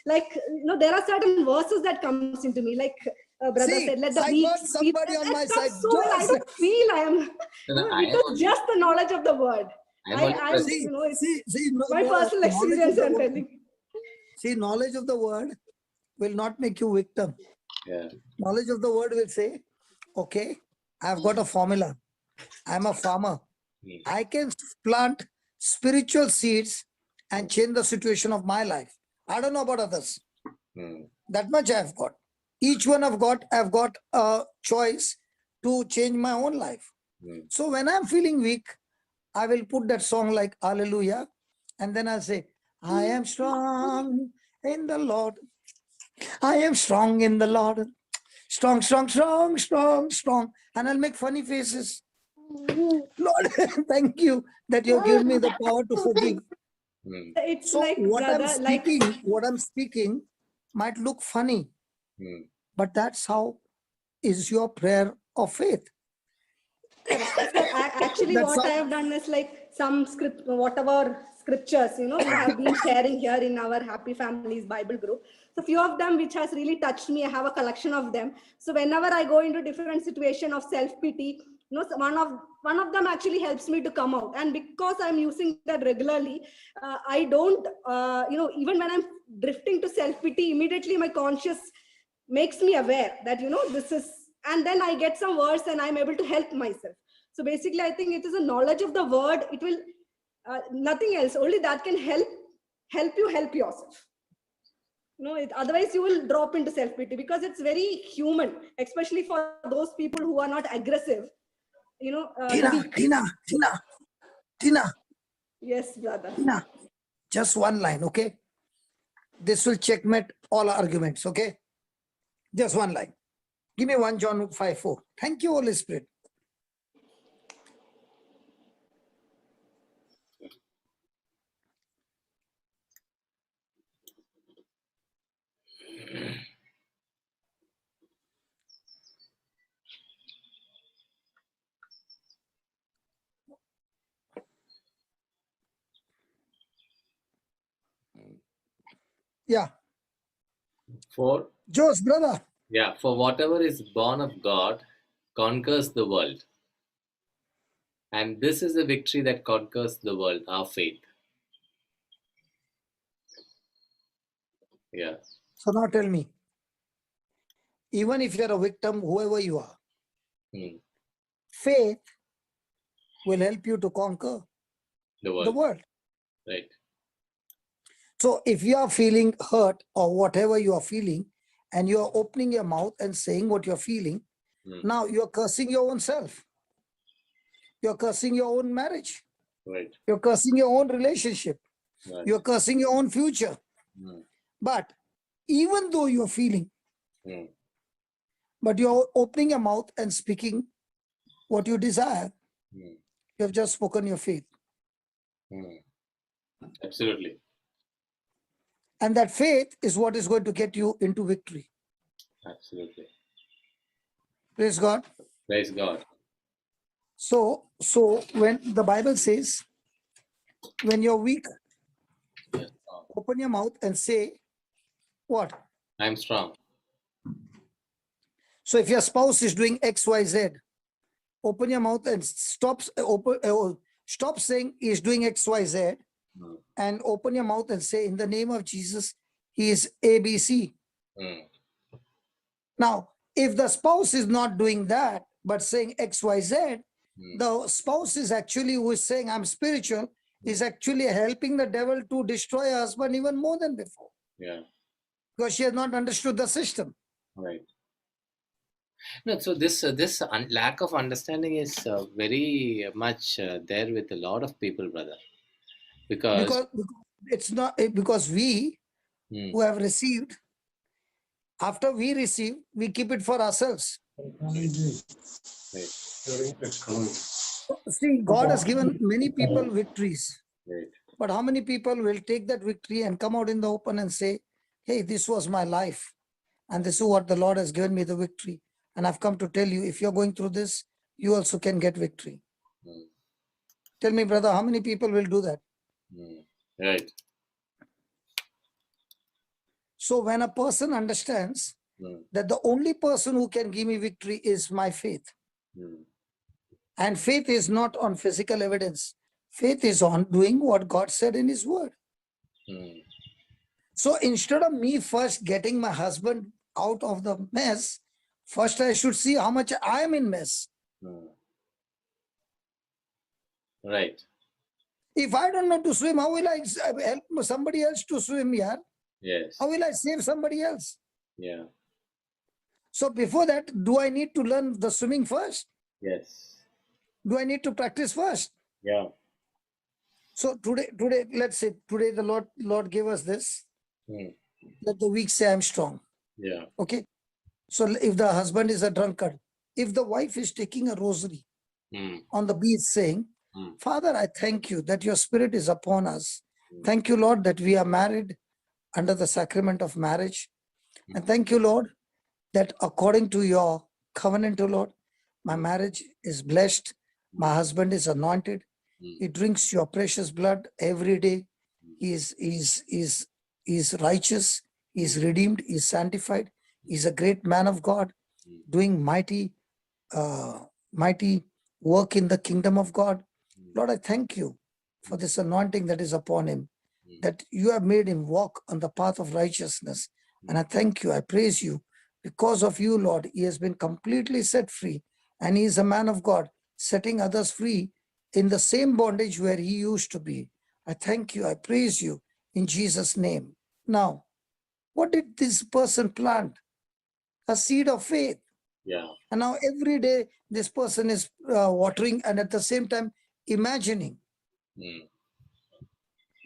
like, there are certain verses that comes into me, like brother See, said, let the I weak got speak. somebody on my That comes side. so well. I don't feel I am, I am because just the knowledge of the word. I'm only I'm, present. See, my personal experience I'm telling. See, knowledge of the word will not make you victim. Yeah. Knowledge of the word will say, okay, I've got a formula. I'm a farmer. Hmm. I can plant spiritual seeds and change the situation of my life. I don't know about others. Hmm. That much I've got. Each one I've got a choice to change my own life. Hmm. So when I'm feeling weak, I will put that song like Hallelujah, and then I'll say, I am strong in the Lord. I am strong in the Lord. Strong, strong, strong, strong, strong. And I'll make funny faces. Lord, thank you that you've given me the power to forgive. Hmm. It's So like, what I'm brother, like, speaking might look funny, Hmm. but that's how is your prayer of faith. sir, actually That's what how. I have done is like some whatever scriptures, we have been sharing here in our Happy Families Bible group. So few of them which has really touched me, I have a collection of them. So whenever I go into different situation of self-pity, so one of them actually helps me to come out. And because I'm using that regularly, I don't, even when I'm drifting to self-pity, immediately my conscious makes me aware that, this is, and then I get some words and I'm able to help myself. So basically, I think it is a knowledge of the word. It will, nothing else, only that can help you help yourself. Otherwise you will drop into self-pity, because it's very human, especially for those people who are not aggressive, the weak. Tina, Yes, brother. just one line, okay? This will checkmate all arguments, okay? Just one line. Give me 1 John 5:4. Thank you, Holy Spirit. Yeah, For Joe's brother. for whatever is born of God conquers the world. And this is the victory that conquers the world, our faith. Yeah. So now tell me, even if you're a victim, whoever you are, Hmm. faith will help you to conquer The the world. world. Right. So if you are feeling hurt or whatever you are feeling, and you are opening your mouth and saying what you're feeling, now you're cursing your own self. You're cursing your own marriage. Right. You're cursing your own relationship. Right. You're cursing your own future. But even though you're feeling, but you're opening your mouth and speaking what you desire, you have just spoken your faith. Absolutely. And that faith is what is going to get you into victory. Absolutely. Praise God. Praise God. So when the Bible says, when you're weak, Yes. open your mouth and say, what? I'm strong. So if your spouse is doing X, Y, Z, open your mouth and stop saying he's doing X, Y, Z, and open your mouth and say, in the name of Jesus, he is ABC. Now, if the spouse is not doing that, but saying X, Y, Z, the spouse is actually, who is saying I'm spiritual, is actually helping the devil to destroy her husband even more than before. Yeah. Because she has not understood the system. Right. No, so this lack of understanding is very much there with a lot of people, brother. Because it's not, because we who have received, after we receive, we keep it for ourselves. Right. See, God has given many people victories. Right. But how many people will take that victory and come out in the open and say, hey, this was my life. And this is what the Lord has given me the victory. And I've come to tell you, if you're going through this, you also can get victory. Tell me, brother, how many people will do that? Right. So when a person understands that the only person who can give me victory is my faith, and faith is not on physical evidence, faith is on doing what God said in his word. So instead of me first getting my husband out of the mess, first I should see how much I am in mess. Right. If I don't know to swim, how will I help somebody else to swim here? Yes. How will I save somebody else? Yeah. So before that, do I need to learn the swimming first? Yes. Do I need to practice first? Yeah. So today, let's say today the Lord gave us this. Let the weak say I'm strong. Yeah. Okay. So if the husband is a drunkard, if the wife is taking a rosary on the beach saying, Father, I thank you that your spirit is upon us. Thank you, Lord, that we are married under the sacrament of marriage. And thank you, Lord, that according to your covenant, O Lord, my marriage is blessed. My husband is anointed. He drinks your precious blood every day. He is righteous. He is redeemed. He is sanctified. He is a great man of God, doing mighty work in the kingdom of God. Lord, I thank you for this anointing that is upon him, that you have made him walk on the path of righteousness. And I thank you. I praise you. Because of you, Lord, he has been completely set free. And he is a man of God, setting others free in the same bondage where he used to be. I thank you. I praise you in Jesus' name. Now, what did this person plant? A seed of faith. Yeah. And now every day this person is watering and at the same time imagining.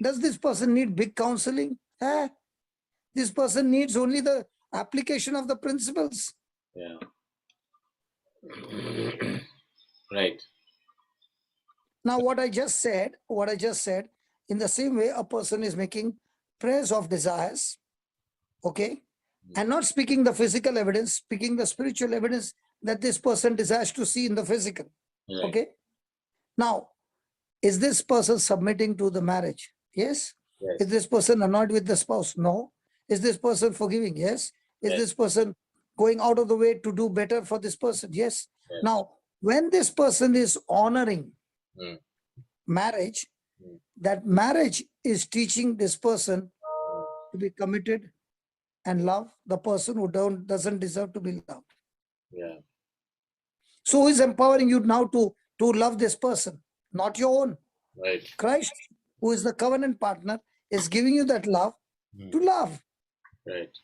Does this person need big counseling? This person needs only the application of the principles. Yeah. Right. Now what I just said, in the same way a person is making prayers of desires, okay? And not speaking the physical evidence, speaking the spiritual evidence that this person desires to see in the physical, Right. okay? Now, is this person submitting to the marriage? Yes. Yes. Is this person annoyed with the spouse? No. Is this person forgiving? Yes. Is Yes. this person going out of the way to do better for this person? Yes. Yes. Now, when this person is honoring Mm. marriage, that marriage is teaching this person to be committed and love the person who doesn't deserve to be loved. Yeah. So who is empowering you now to love this person? Not your own. Right. Christ, who is the covenant partner, is giving you that love to love. Right.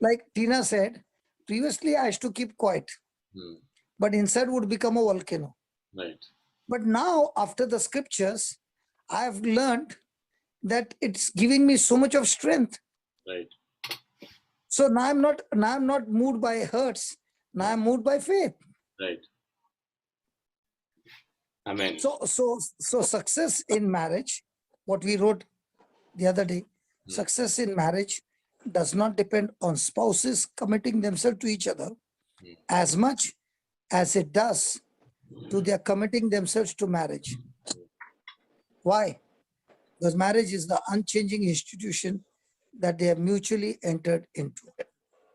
Like Tina said, previously I used to keep quiet, but inside would become a volcano. Right. But now, after the scriptures, I have learned that it's giving me so much of strength. Right. So now I'm not moved by hurts. Now I'm moved by faith. Right. Amen. So success in marriage, what we wrote the other day, success in marriage does not depend on spouses committing themselves to each other as much as it does to their committing themselves to marriage. Why? Because marriage is the unchanging institution that they have mutually entered into.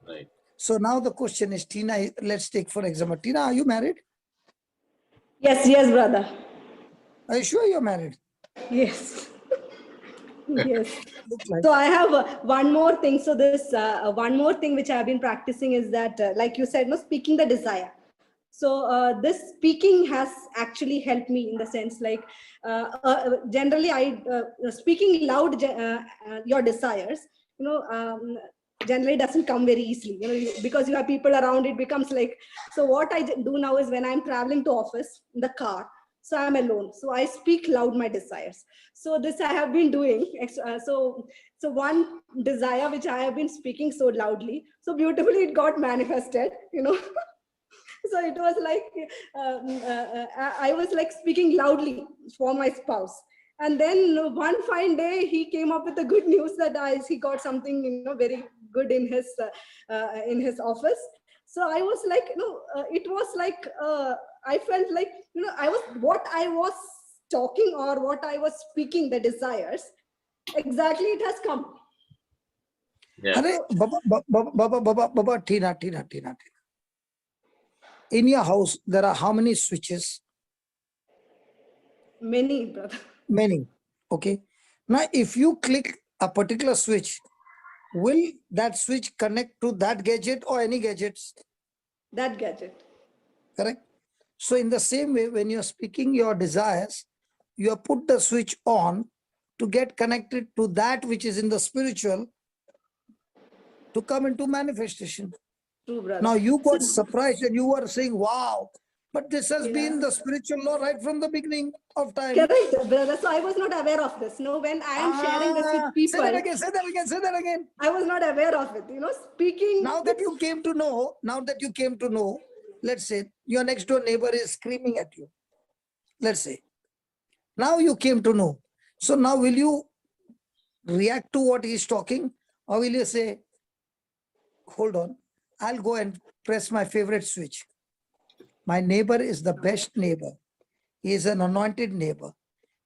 Right. So now the question is, Tina, let's take for example, Tina, are you married? Yes, brother. Are you sure you're married? Yes. Yes. Looks like. So I have one more thing. So this one more thing which I've been practicing is that, like you said, no, speaking the desire. So this speaking has actually helped me in the sense like generally speaking loud your desires, generally doesn't come very easily, because you have people around, it becomes like, so what I do now is when I'm traveling to office in the car, so I'm alone, so I speak loud my desires. So this I have been doing. So one desire which I have been speaking so loudly, so beautifully it got manifested, So it was like, I was like speaking loudly for my spouse. And then one fine day, he came up with the good news that he got something, very good in his office. So I was like, it was like, I felt like, what I was talking or what I was speaking, the desires, exactly it has come. Yeah. Baba, Tina. In your house, there are how many switches? Many, brother. Many. Okay. Now, if you click a particular switch, will that switch connect to that gadget or any gadgets? That gadget. Correct. So in the same way, when you're speaking your desires, you have put the switch on to get connected to that which is in the spiritual to come into manifestation. True, brother. Now you got So, surprised and you were saying, wow, but this has been the spiritual law right from the beginning of time. correct, brother. So I was not aware of this. No, when I am sharing this with people. Say that again. I was not aware of it. Speaking. Now that you came to know, let's say your next door neighbor is screaming at you. Let's say. Now you came to know. So now will you react to what he's talking? Or will you say, hold on, I'll go and press my favorite switch. My neighbor is the best neighbor. He is an anointed neighbor.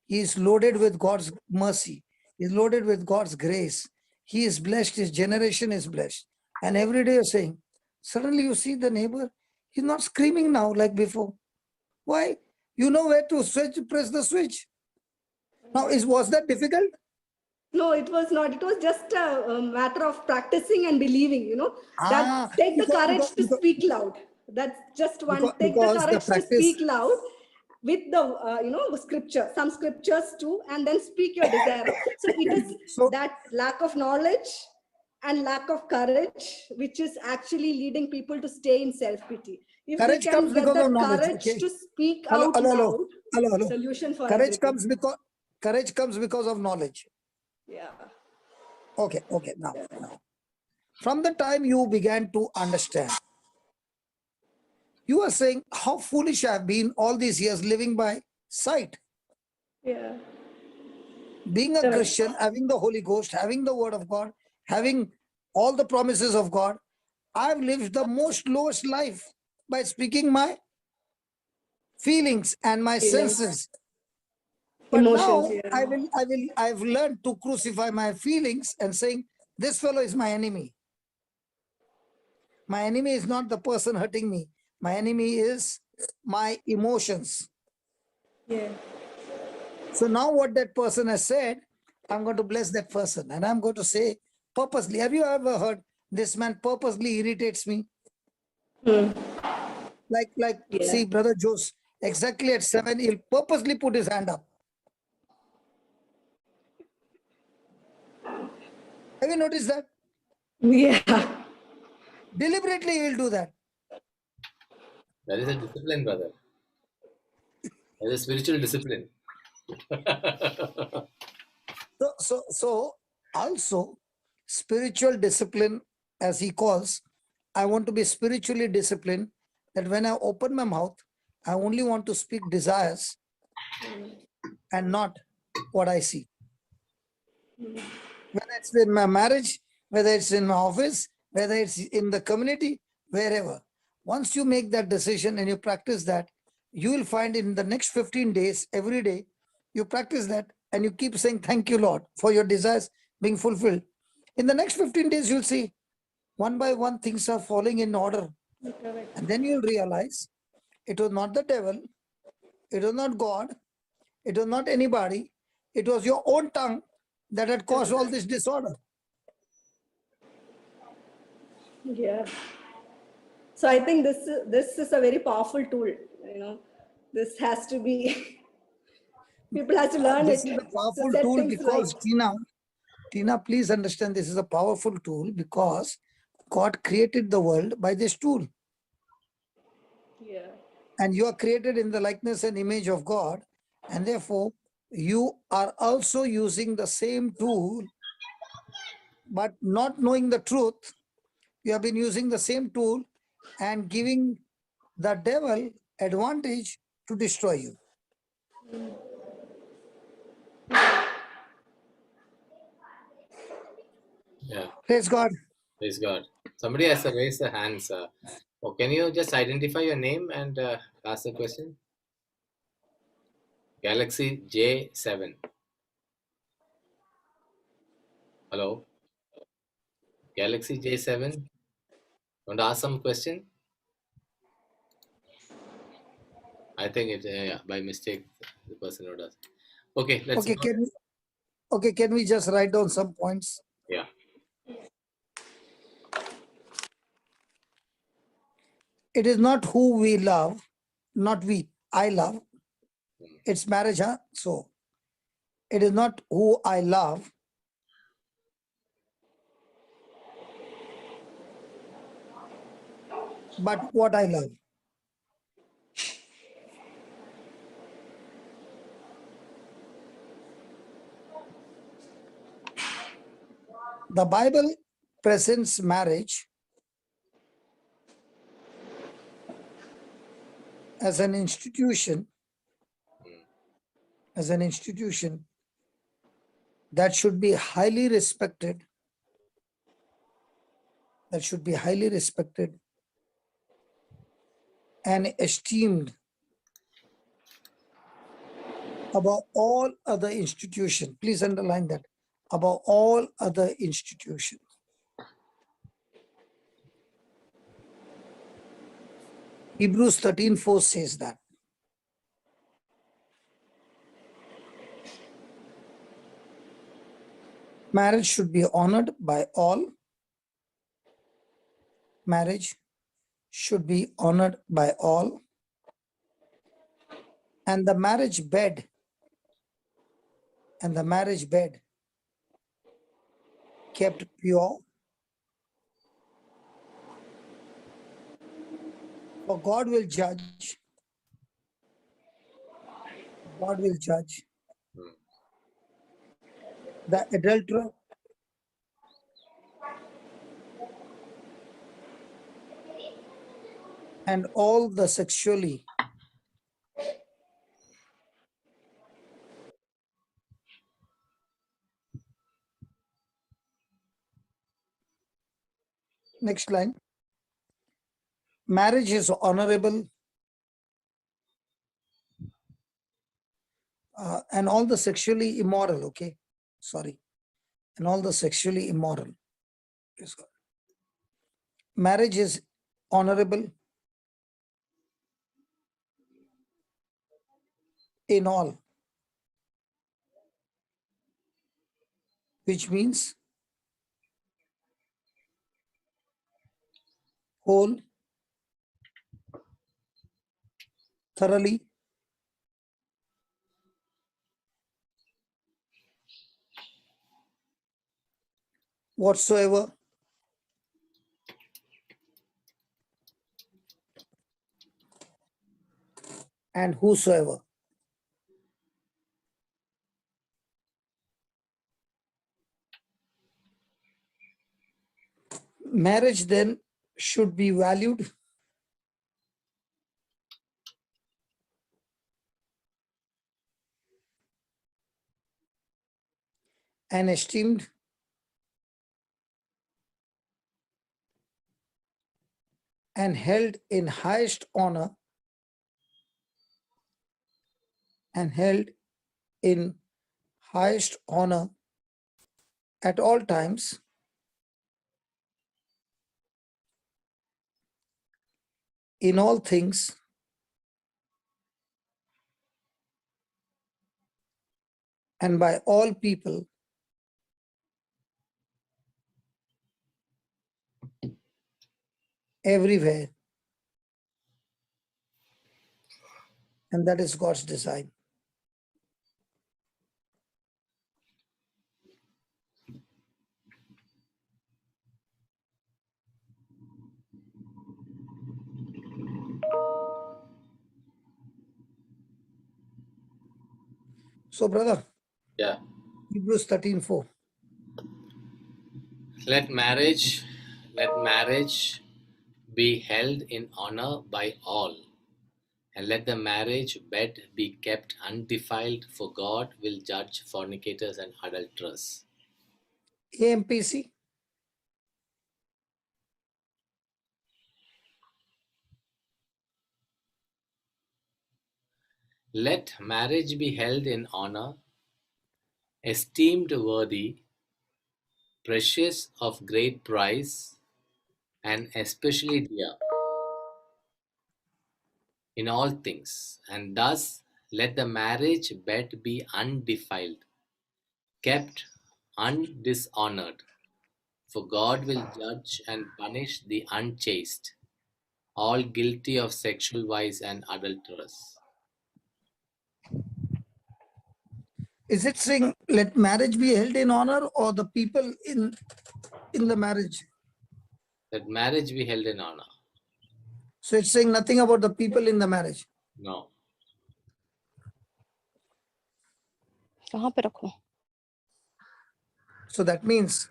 He is loaded with God's mercy. He is loaded with God's grace. He is blessed. His generation is blessed. And every day you're saying, suddenly you see the neighbor, he's not screaming now like before. Why? You know where to press the switch. Now, was that difficult? No, it was not. It was just a matter of practicing and believing, that take the courage to speak loud. That's just one. Take the courage to speak loud with the, scripture, some scriptures too, and then speak your desire. So it is that lack of knowledge and lack of courage, which is actually leading people to stay in self-pity. If courage we can comes get because the of knowledge. courage to speak Hello. out loud, solution for courage everything. courage comes because of knowledge. Yeah. Okay. Now, from the time you began to understand, you are saying how foolish I have been all these years living by sight. Yeah. Being a Christian, having the Holy Ghost, having the Word of God, having all the promises of God, I've lived the most lowest life by speaking my feelings and my senses. But Emotions, now I've learned to crucify my feelings and saying, this fellow is my enemy. My enemy is not the person hurting me. My enemy is my emotions. Yeah. So now what that person has said, I'm going to bless that person. And I'm going to say purposely. Have you ever heard this man purposely irritates me? See, Brother Jose, exactly at 7, he'll purposely put his hand up. Have you noticed that? Yeah. Deliberately he'll do that. That is a discipline, brother. That is a spiritual discipline. So also spiritual discipline, as he calls, I want to be spiritually disciplined, that when I open my mouth, I only want to speak desires and not what I see. Whether it's in my marriage, whether it's in my office, whether it's in the community, wherever. Once you make that decision and you practice that, you will find in the next 15 days, every day, you practice that and you keep saying, thank you, Lord, for your desires being fulfilled. In the next 15 days, you'll see one by one things are falling in order. And then you'll realize it was not the devil, it was not God, it was not anybody, it was your own tongue that had caused all this disorder. Yeah. So I think this is a very powerful tool. This has to be, people have to learn this it. This is a powerful tool because Tina, please understand, this is a powerful tool because God created the world by this tool. Yeah. And you are created in the likeness and image of God. And therefore, you are also using the same tool, but not knowing the truth. You have been using the same tool and giving the devil advantage to destroy you. Yeah, Praise God. praise God. Somebody has to raise their hands. Oh, can you just identify your name and ask the question? Galaxy J7. Hello? Galaxy J7. Want to ask some question? I think it by mistake the person who does. Okay, let's Okay, go. can we just write down some points? Yeah. It is not who we love, not we, I love. It's marriage, huh? So it is not who I love, but what I love. The Bible presents marriage as an institution, that should be highly respected, and esteemed above all other institutions. Please underline that, above all other institutions. Hebrews 13:4 says that. Marriage should be honored by all. Marriage should be honored by all. And the marriage bed, kept pure. For God will judge. The adulterer and all the sexually next line. Marriage is honorable and all the sexually immoral, okay? Sorry. And all the sexually immoral. Praise God. Marriage is honorable in all, which means whole, thoroughly, whatsoever, and whosoever. Marriage then should be valued and esteemed and held in highest honor at all times, in all things, and by all people, everywhere. And that is God's design. So, brother, Yeah. Hebrews 13:4. Let marriage be held in honor by all, and let the marriage bed be kept undefiled, for God will judge fornicators and adulterers. AMPC, Let marriage be held in honor, esteemed worthy, precious of great price, and especially dear in all things. And thus let the marriage bed be undefiled, kept undishonored. For God will judge and punish the unchaste, all guilty of sexual vice and adulterous. Is it saying let marriage be held in honor or the people in the marriage? Let marriage be held in honor. So it's saying nothing about the people in the marriage. No. कहाँ पे रखूं? So that means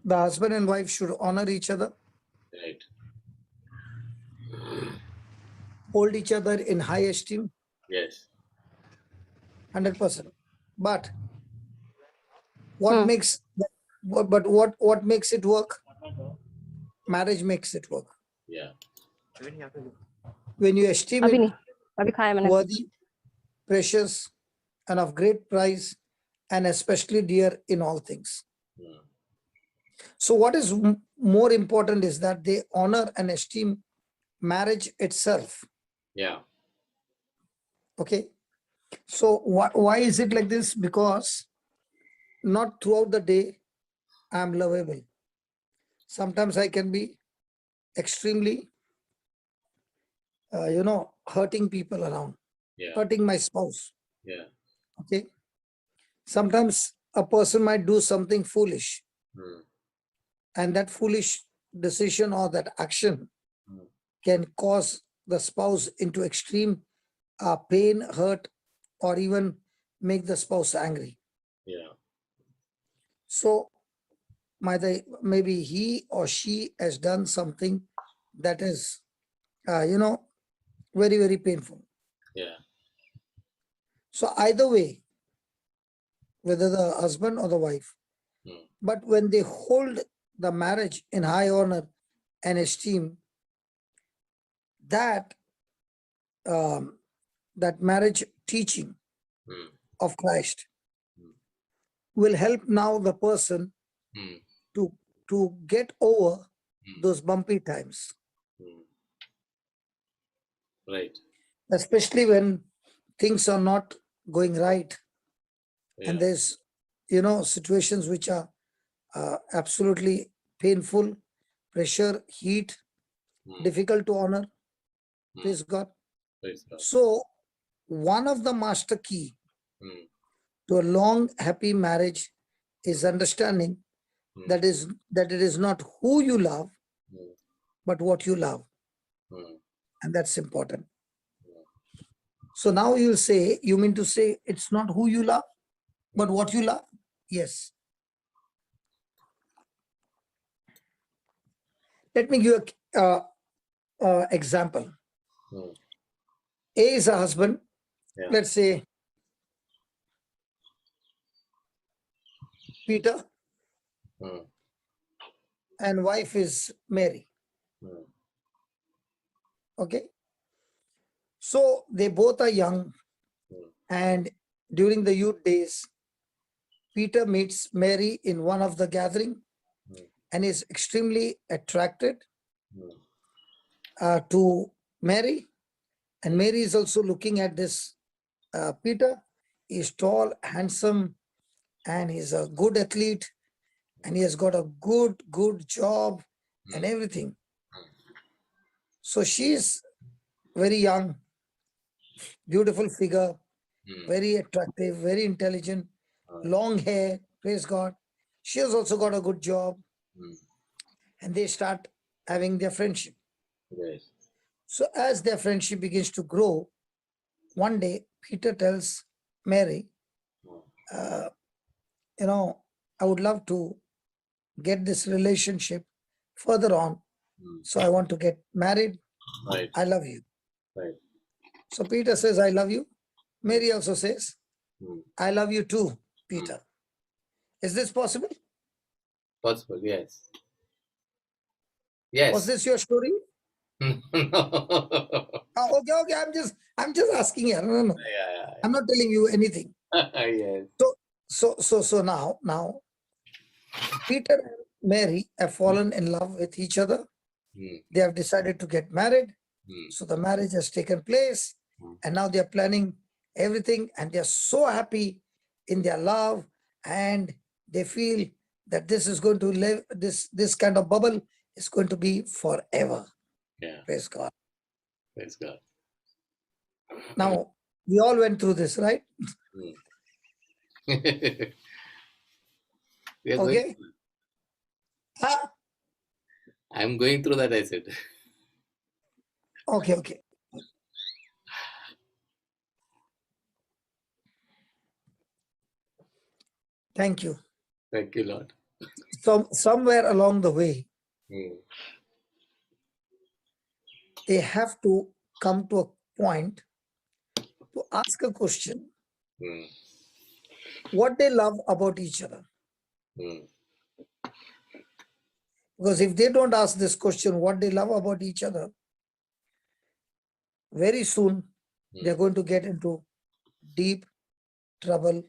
the husband and wife should honor each other, Right. hold each other in high esteem, Yes. 100%. But what makes what makes it work? Marriage makes it work. Yeah. When you esteem अभी it नहीं, अभी खाया मैंने. worthy, precious, and of great price, and especially dear in all things. Mm. So what is more important is that they honor and esteem marriage itself. Yeah. Okay. So why is it like this? Because not throughout the day I'm lovable. Sometimes I can be extremely, hurting people around, Yeah. hurting my spouse. Yeah. Okay. Sometimes a person might do something foolish, Mm. and that foolish decision or that action Mm. can cause the spouse into extreme pain, hurt, or even make the spouse angry. Yeah. So maybe he or she has done something that is, very, very painful. Yeah. So either way, whether the husband or the wife, Mm. but when they hold the marriage in high honor and esteem, that that marriage teaching Mm. of Christ Mm. will help now the person Mm. to get over Mm. those bumpy times, Mm. Right. especially when things are not going right, Yeah. and there's situations which are absolutely painful, pressure, heat, Mm. difficult to honor. Mm. Praise God. Praise God. So one of the master key Mm. to a long happy marriage is understanding Mm. that it is not who you love, Mm. but what you love, Mm. and that's important. Yeah. So now you mean to say it's not who you love, but what you love? Yes. Let me give a example. Mm. A is a husband. Yeah. Let's say Peter, Mm. and wife is Mary. Mm. Okay. So they both are young, Mm. and during the youth days, Peter meets Mary in one of the gathering Mm. and is extremely attracted Mm. to Mary. And Mary is also looking at this Peter. He's tall, handsome, and he's a good athlete, and he has got a good job and everything. So she's very young, beautiful figure, Mm. very attractive, very intelligent, long hair, praise God. She has also got a good job, Mm. and they start having their friendship. Yes. So as their friendship begins to grow, one day Peter tells Mary, Mm. I would love to get this relationship further on. Mm. So I want to get married. Right. I love you. Right. So Peter says, I love you. Mary also says, Mm. I love you too, Peter. Is this possible? Possible. Yes. Yes. Was this your story? Oh, okay. I'm just asking here. No. Yeah. I'm not telling you anything. Yes. So now, Peter and Mary have fallen in love with each other. Hmm. They have decided to get married. Hmm. So the marriage has taken place, and now they are planning everything, and they are so happy in their love, and they feel that this is going to live. This kind of bubble is going to be forever. Yeah. Praise God. Praise God. Now we all went through this, right? Hmm. We are going. Okay. I'm going through that, I said. Okay. Thank you. Thank you, Lord. So somewhere along the way, Hmm. they have to come to a point to ask a question: Hmm. what they love about each other. Hmm. Because if they don't ask this question, what they love about each other, very soon they're going to get into deep trouble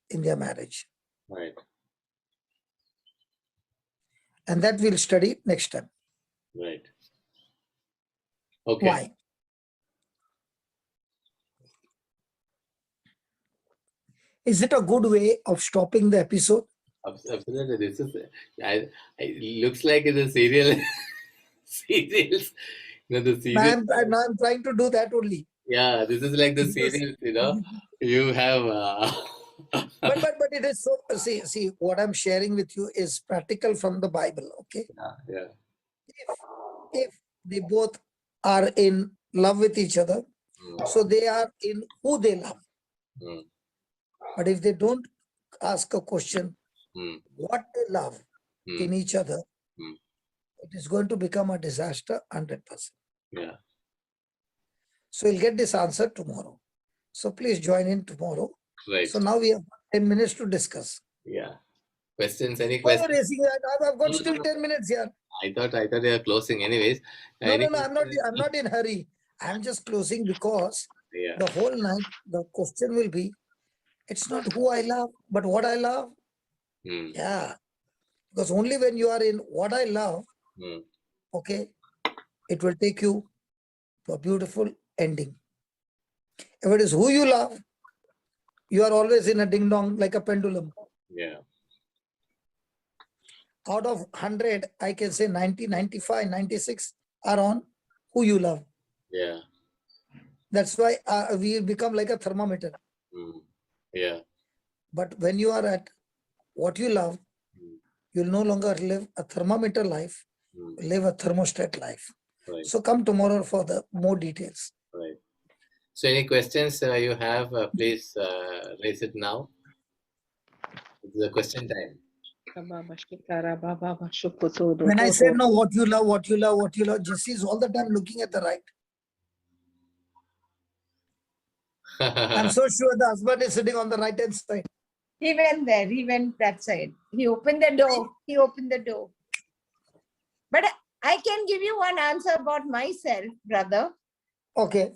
in their marriage. Right. And that we'll study next time. Right. Okay. Why? Is it a good way of stopping the episode? Absolutely. This is. It looks like it's a serial. Serials. The serial. I'm trying to do that only. Yeah, this is like the serials. You have. But it is so. See, what I'm sharing with you is practical from the Bible. Okay. Yeah. If they both are in love with each other, so they are in who they love. But if they don't ask a question, what they love in each other, it is going to become a disaster 100%. Yeah. So you'll get this answer tomorrow. So please join in tomorrow. Right. So now we have 10 minutes to discuss. Yeah. Questions? Any Why are you questions? raising that? I've got still 10 minutes here. I thought they are closing anyways. No, I'm not in hurry. I'm just closing because the whole night the question will be, it's not who I love, but what I love. Yeah. Because only when you are in what I love, okay, it will take you to a beautiful ending. If it is who you love, you are always in a ding dong like a pendulum. Yeah. Out of 100, I can say 90, 95, 96 are on who you love. Yeah. That's why we become like a thermometer. Yeah. But when you are at what you love, you'll no longer live a thermometer life, live a thermostat life. Right. So come tomorrow for the more details. Right. So any questions you have, please raise it now. It's the question time. When I said no, what you love, Jesse is all the time looking at the right. I'm so sure the husband is sitting on the right hand side. He went there. He went that side. He opened the door. But I can give you one answer about myself, brother. Okay.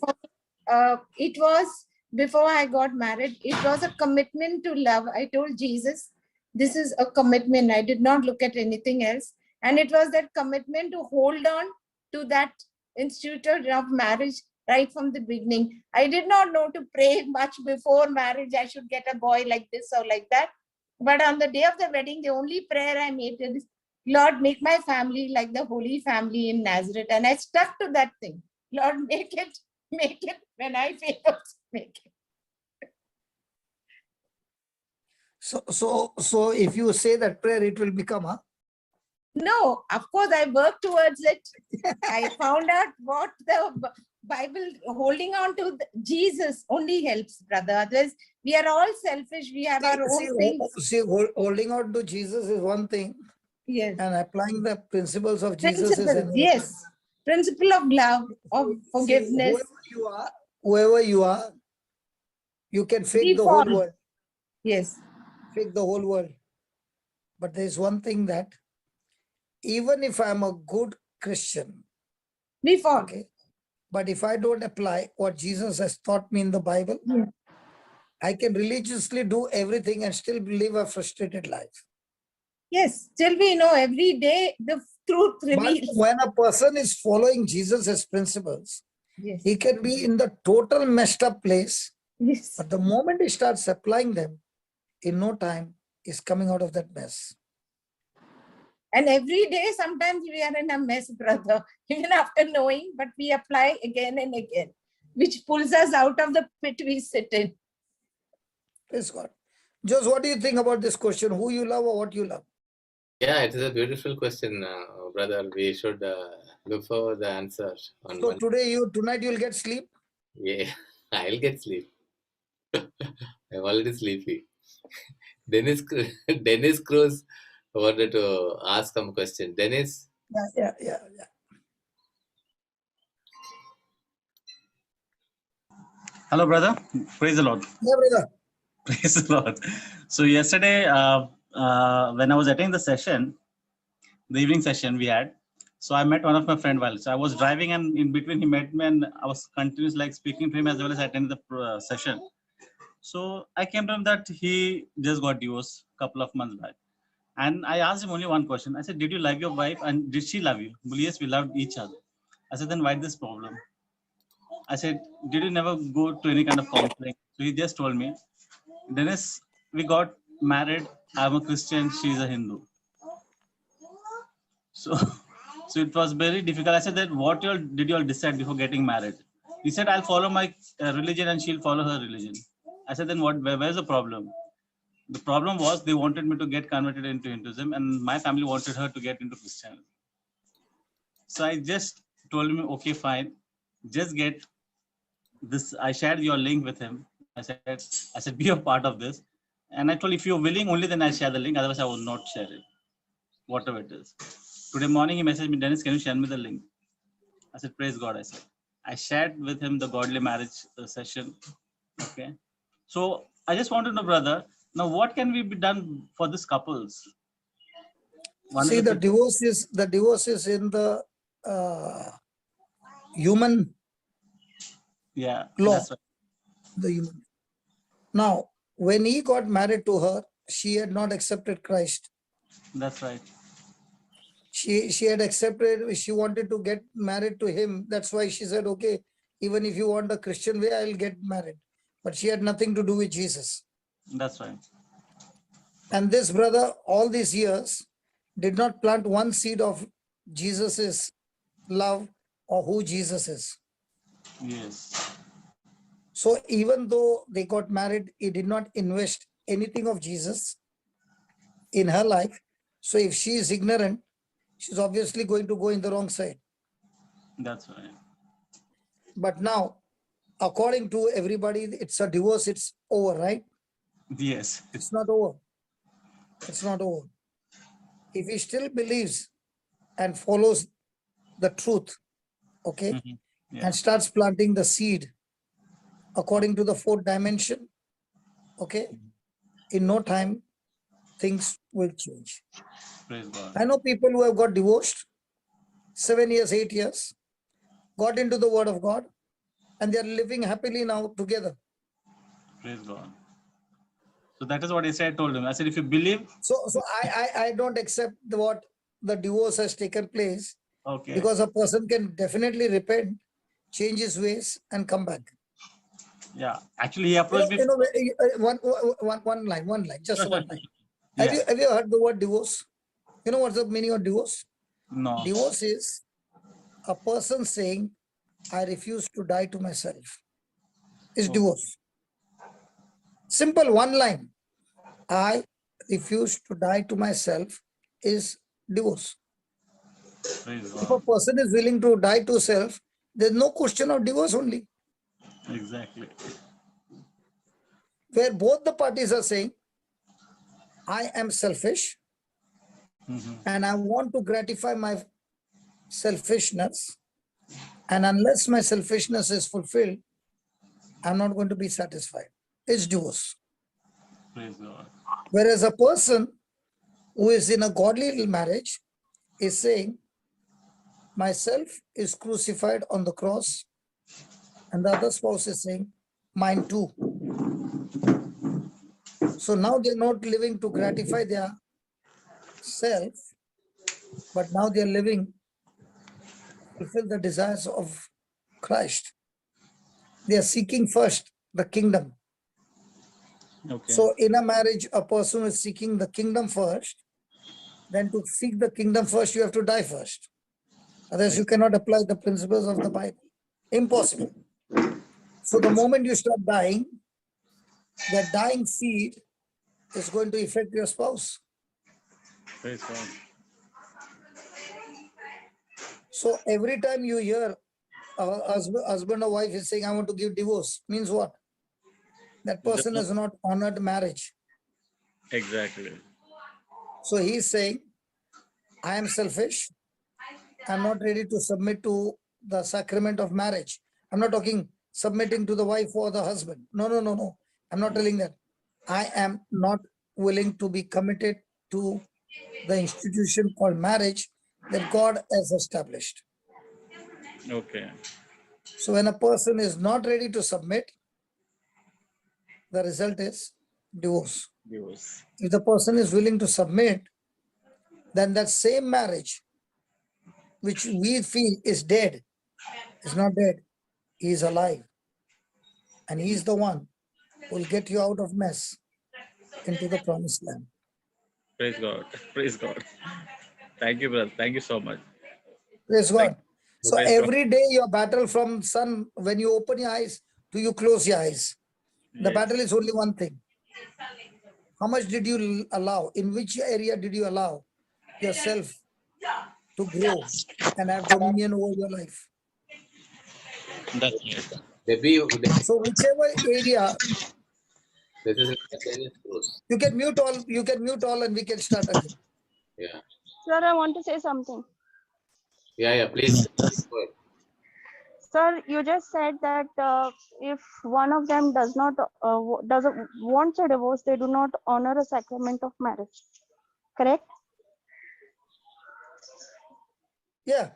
It was before I got married. It was a commitment to love. I told Jesus, this is a commitment. I did not look at anything else. And it was that commitment to hold on to that institute of marriage right from the beginning. I did not know to pray much before marriage. I should get a boy like this or like that. But on the day of the wedding, the only prayer I made is, Lord, make my family like the Holy Family in Nazareth. And I stuck to that thing. Lord, make it when I fail, make it. So if you say that prayer, it will become a. No, of course, I worked towards it. I found out what the Bible, holding on to Jesus only helps, brother. Otherwise, we are all selfish. We have our own things. Holding on to Jesus is one thing. Yes. And applying the principles of Jesus is another. Yes. Principle of love, of forgiveness. Whoever you are, you can fake the whole world. Yes. Fake the whole world. But there's one thing that even if I'm a good Christian, We fall. Okay. But if I don't apply what Jesus has taught me in the Bible, Yeah. I can religiously do everything and still live a frustrated life. Yes, till we know every day the truth But reveals. when a person is following Jesus' principles, Yes. he can be in the total messed up place. Yes. But the moment he starts applying them, in no time, he's coming out of that mess. And every day, sometimes we are in a mess, brother, even after knowing, but we apply again and again, which pulls us out of the pit we sit in. Praise God. Jose, what do you think about this question? Who you love or what you love? Yeah, it is a beautiful question, brother. We should look for the answer on So one. tonight you'll get sleep? Yeah, I'll get sleep. I'm already sleepy. Dennis Dennis Cruz wanted to ask some question. Dennis? Yeah. Hello, brother. Praise the Lord. Yeah, brother. Praise the Lord. So yesterday, when I was attending the session, the evening session we had, so I met one of my friend while. So I was driving, and in between he met me, and I was continuously like speaking to him as well as attending the session. So I came to him that he just got divorced a couple of months back, and I asked him only one question. I said, "Did you love your wife, and did she love you?" Well, yes, we loved each other. I said, "Then why this problem?" I said, "Did you never go to any kind of counseling?" So he just told me, "Dennis, we got married. I'm a Christian. She's a Hindu." So, so it was very difficult. I said that what did you all decide before getting married? He said, "I'll follow my religion and she'll follow her religion." I said, "Then where's the problem?" The problem was they wanted me to get converted into Hinduism, and my family wanted her to get into Christianity. So I just told him, "Okay, fine. Just get this." I shared your link with him. I said, "Be a part of this." And I told, "If you're willing, only then I'll share the link. Otherwise, I will not share it, whatever it is." Today morning, he messaged me, "Dennis, can you share me the link?" I said, "Praise God." I said, I shared with him the godly marriage session. Okay. So I just want to know, brother, now what can we be done for these couples? See, the divorce is in the human law. That's right. The human. Now, when he got married to her, she had not accepted Christ. That's right. She had accepted, she wanted to get married to him. That's why she said, "Okay, even if you want a Christian way, I'll get married." But she had nothing to do with Jesus. That's right. And this brother, all these years, did not plant one seed of Jesus's love or who Jesus is. Yes. So even though they got married, he did not invest anything of Jesus in her life. So if she is ignorant, she's obviously going to go in the wrong side. That's right. But now, according to everybody, it's a divorce, it's over, right? Yes. It's not over. It's not over. If he still believes and follows the truth, okay, Yeah. and starts planting the seed according to the fourth dimension, okay, in no time, things will change. Praise God. I know people who have got divorced 7 years, 8 years, got into the word of God, and they are living happily now together. Praise God. So that is what I told him. I said, if you believe. So I don't accept what the divorce has taken place. Okay. Because a person can definitely repent, change his ways, and come back. Yeah. Actually, he approached me. One line, just one line. Yeah. Have you heard the word divorce? You know what's the meaning of divorce? No. Divorce is a person saying, "I refuse to die to myself." It's divorce. Simple, one line. "I refuse to die to myself" is divorce. If a person is willing to die to self, there's no question of divorce only. Exactly. Where both the parties are saying, "I am selfish and I want to gratify my selfishness. And unless my selfishness is fulfilled, I'm not going to be satisfied." It's divorce. Praise God. Whereas a person who is in a godly marriage is saying, myself is crucified on the cross, and the other spouse is saying, mine too. So now they're not living to gratify their self, but now they're living to fulfill the desires of Christ. They are seeking first the kingdom. Okay. So in a marriage, a person is seeking the kingdom first. Then to seek the kingdom first, you have to die first. Otherwise, you cannot apply the principles of the Bible. Impossible. So the moment you start dying, that dying seed is going to affect your spouse. Praise God. So every time you hear a husband or wife is saying, I want to give divorce, means what? That person has not honored marriage. Exactly. So he's saying, I am selfish. I'm not ready to submit to the sacrament of marriage. I'm not talking submitting to the wife or the husband. No, no, no, no. I'm not telling that. I am not willing to be committed to the institution called marriage that God has established. Okay. So when a person is not ready to submit, the result is divorce. Divorce. If the person is willing to submit, then that same marriage, which we feel is dead, is not dead. He is alive. And he is the one who will get you out of mess into the promised land. Praise God. Praise God. Thank you, brother. Thank you so much. Praise God. So Praise God. every day your battle from sun, when you open your eyes to you close your eyes, the Yes. battle is only one thing. How much did you allow? In which area did you allow yourself to grow and have dominion over your life? That's right. So whichever area, This is like Dennis Bruce. you can mute all and we can start again. Yeah. Sir, I want to say something. Yeah, please. Go ahead. Sir, you just said that if one of them doesn't wants a divorce, they do not honor a sacrament of marriage. Correct? Yeah.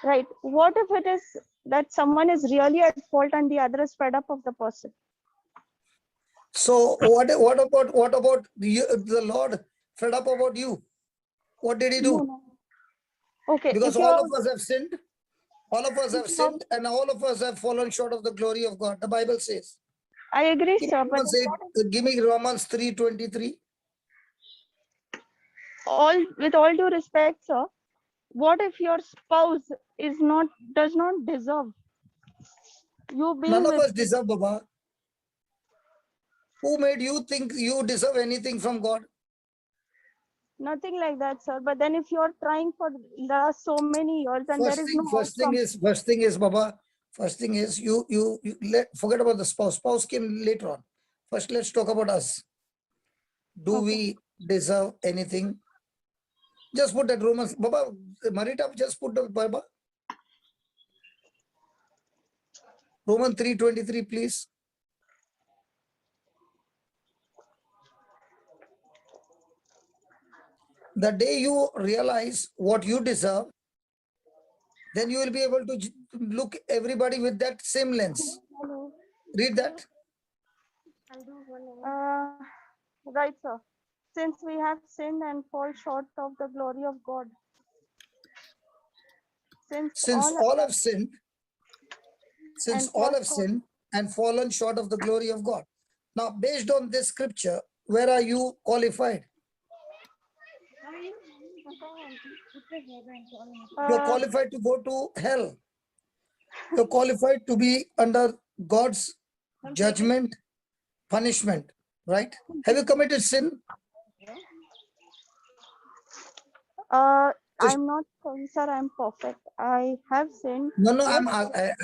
Right. What if it is that someone is really at fault and the other is fed up of the person? So what about the Lord fed up about you? What did he do? No. Okay. Because if all you're, of us have sinned. All of us have sinned and all of us have fallen short of the glory of God. The Bible says. I agree, sir. But Give me Romans 3:23. With all due respect, sir, what if your spouse does not deserve you being None of with us deserve, Baba. Who made you think you deserve anything from God? nothing like that, sir? But then if you're trying for the last so many years and there is no outcome. First thing is, Baba. First thing is you forget about the spouse. Spouse came later on. First, let's talk about us. Do we deserve anything? Just put that Romans, Baba, Marita, just put the Baba. Romans 3:23, please. The day you realize what you deserve, then you will be able to look everybody with that same lens. Read that. Right, sir. Since we have sinned and fall short of the glory of God. Since all have sinned and fallen short of the glory of God. Now, based on this scripture, where are you qualified? You're qualified to go to hell. You're qualified to be under God's judgment, punishment, right? Have you committed sin? I'm not saying, sir, I'm perfect. I have sinned. No,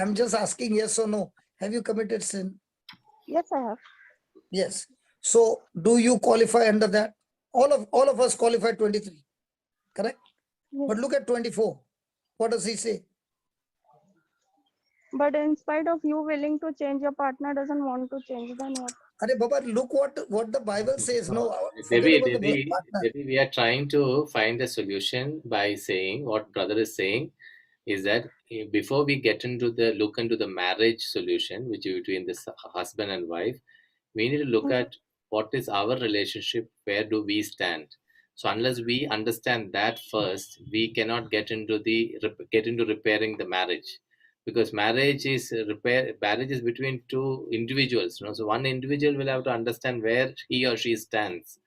I'm just asking yes or no. Have you committed sin? Yes, I have. Yes. So do you qualify under that? All of us qualify 23, correct? Yes. But look at 24. What does he say? But in spite of you willing to change, your partner doesn't want to change, then what? Are Baba, look what the Bible says. No, forget Maybe, about the partner. maybe we are trying to find a solution by saying what brother is saying is that before we get into the look into the marriage solution, which is between this husband and wife, we need to look at what is our relationship, where do we stand. So unless we understand that first, we cannot get into repairing the marriage, because marriage is between two individuals, you know. So one individual will have to understand where he or she stands,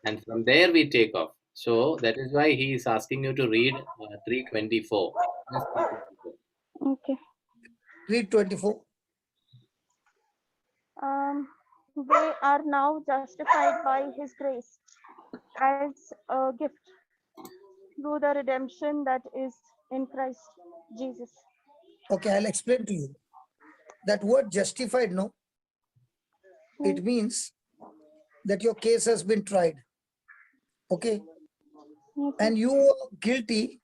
and from there we take off. So that is why he is asking you to read 324. Just 324. Okay. Read 24. They are now justified by his grace as a gift through the redemption that is in Christ Jesus. Okay, I'll explain to you. That word justified, no, it means that your case has been tried. Okay. And you were guilty,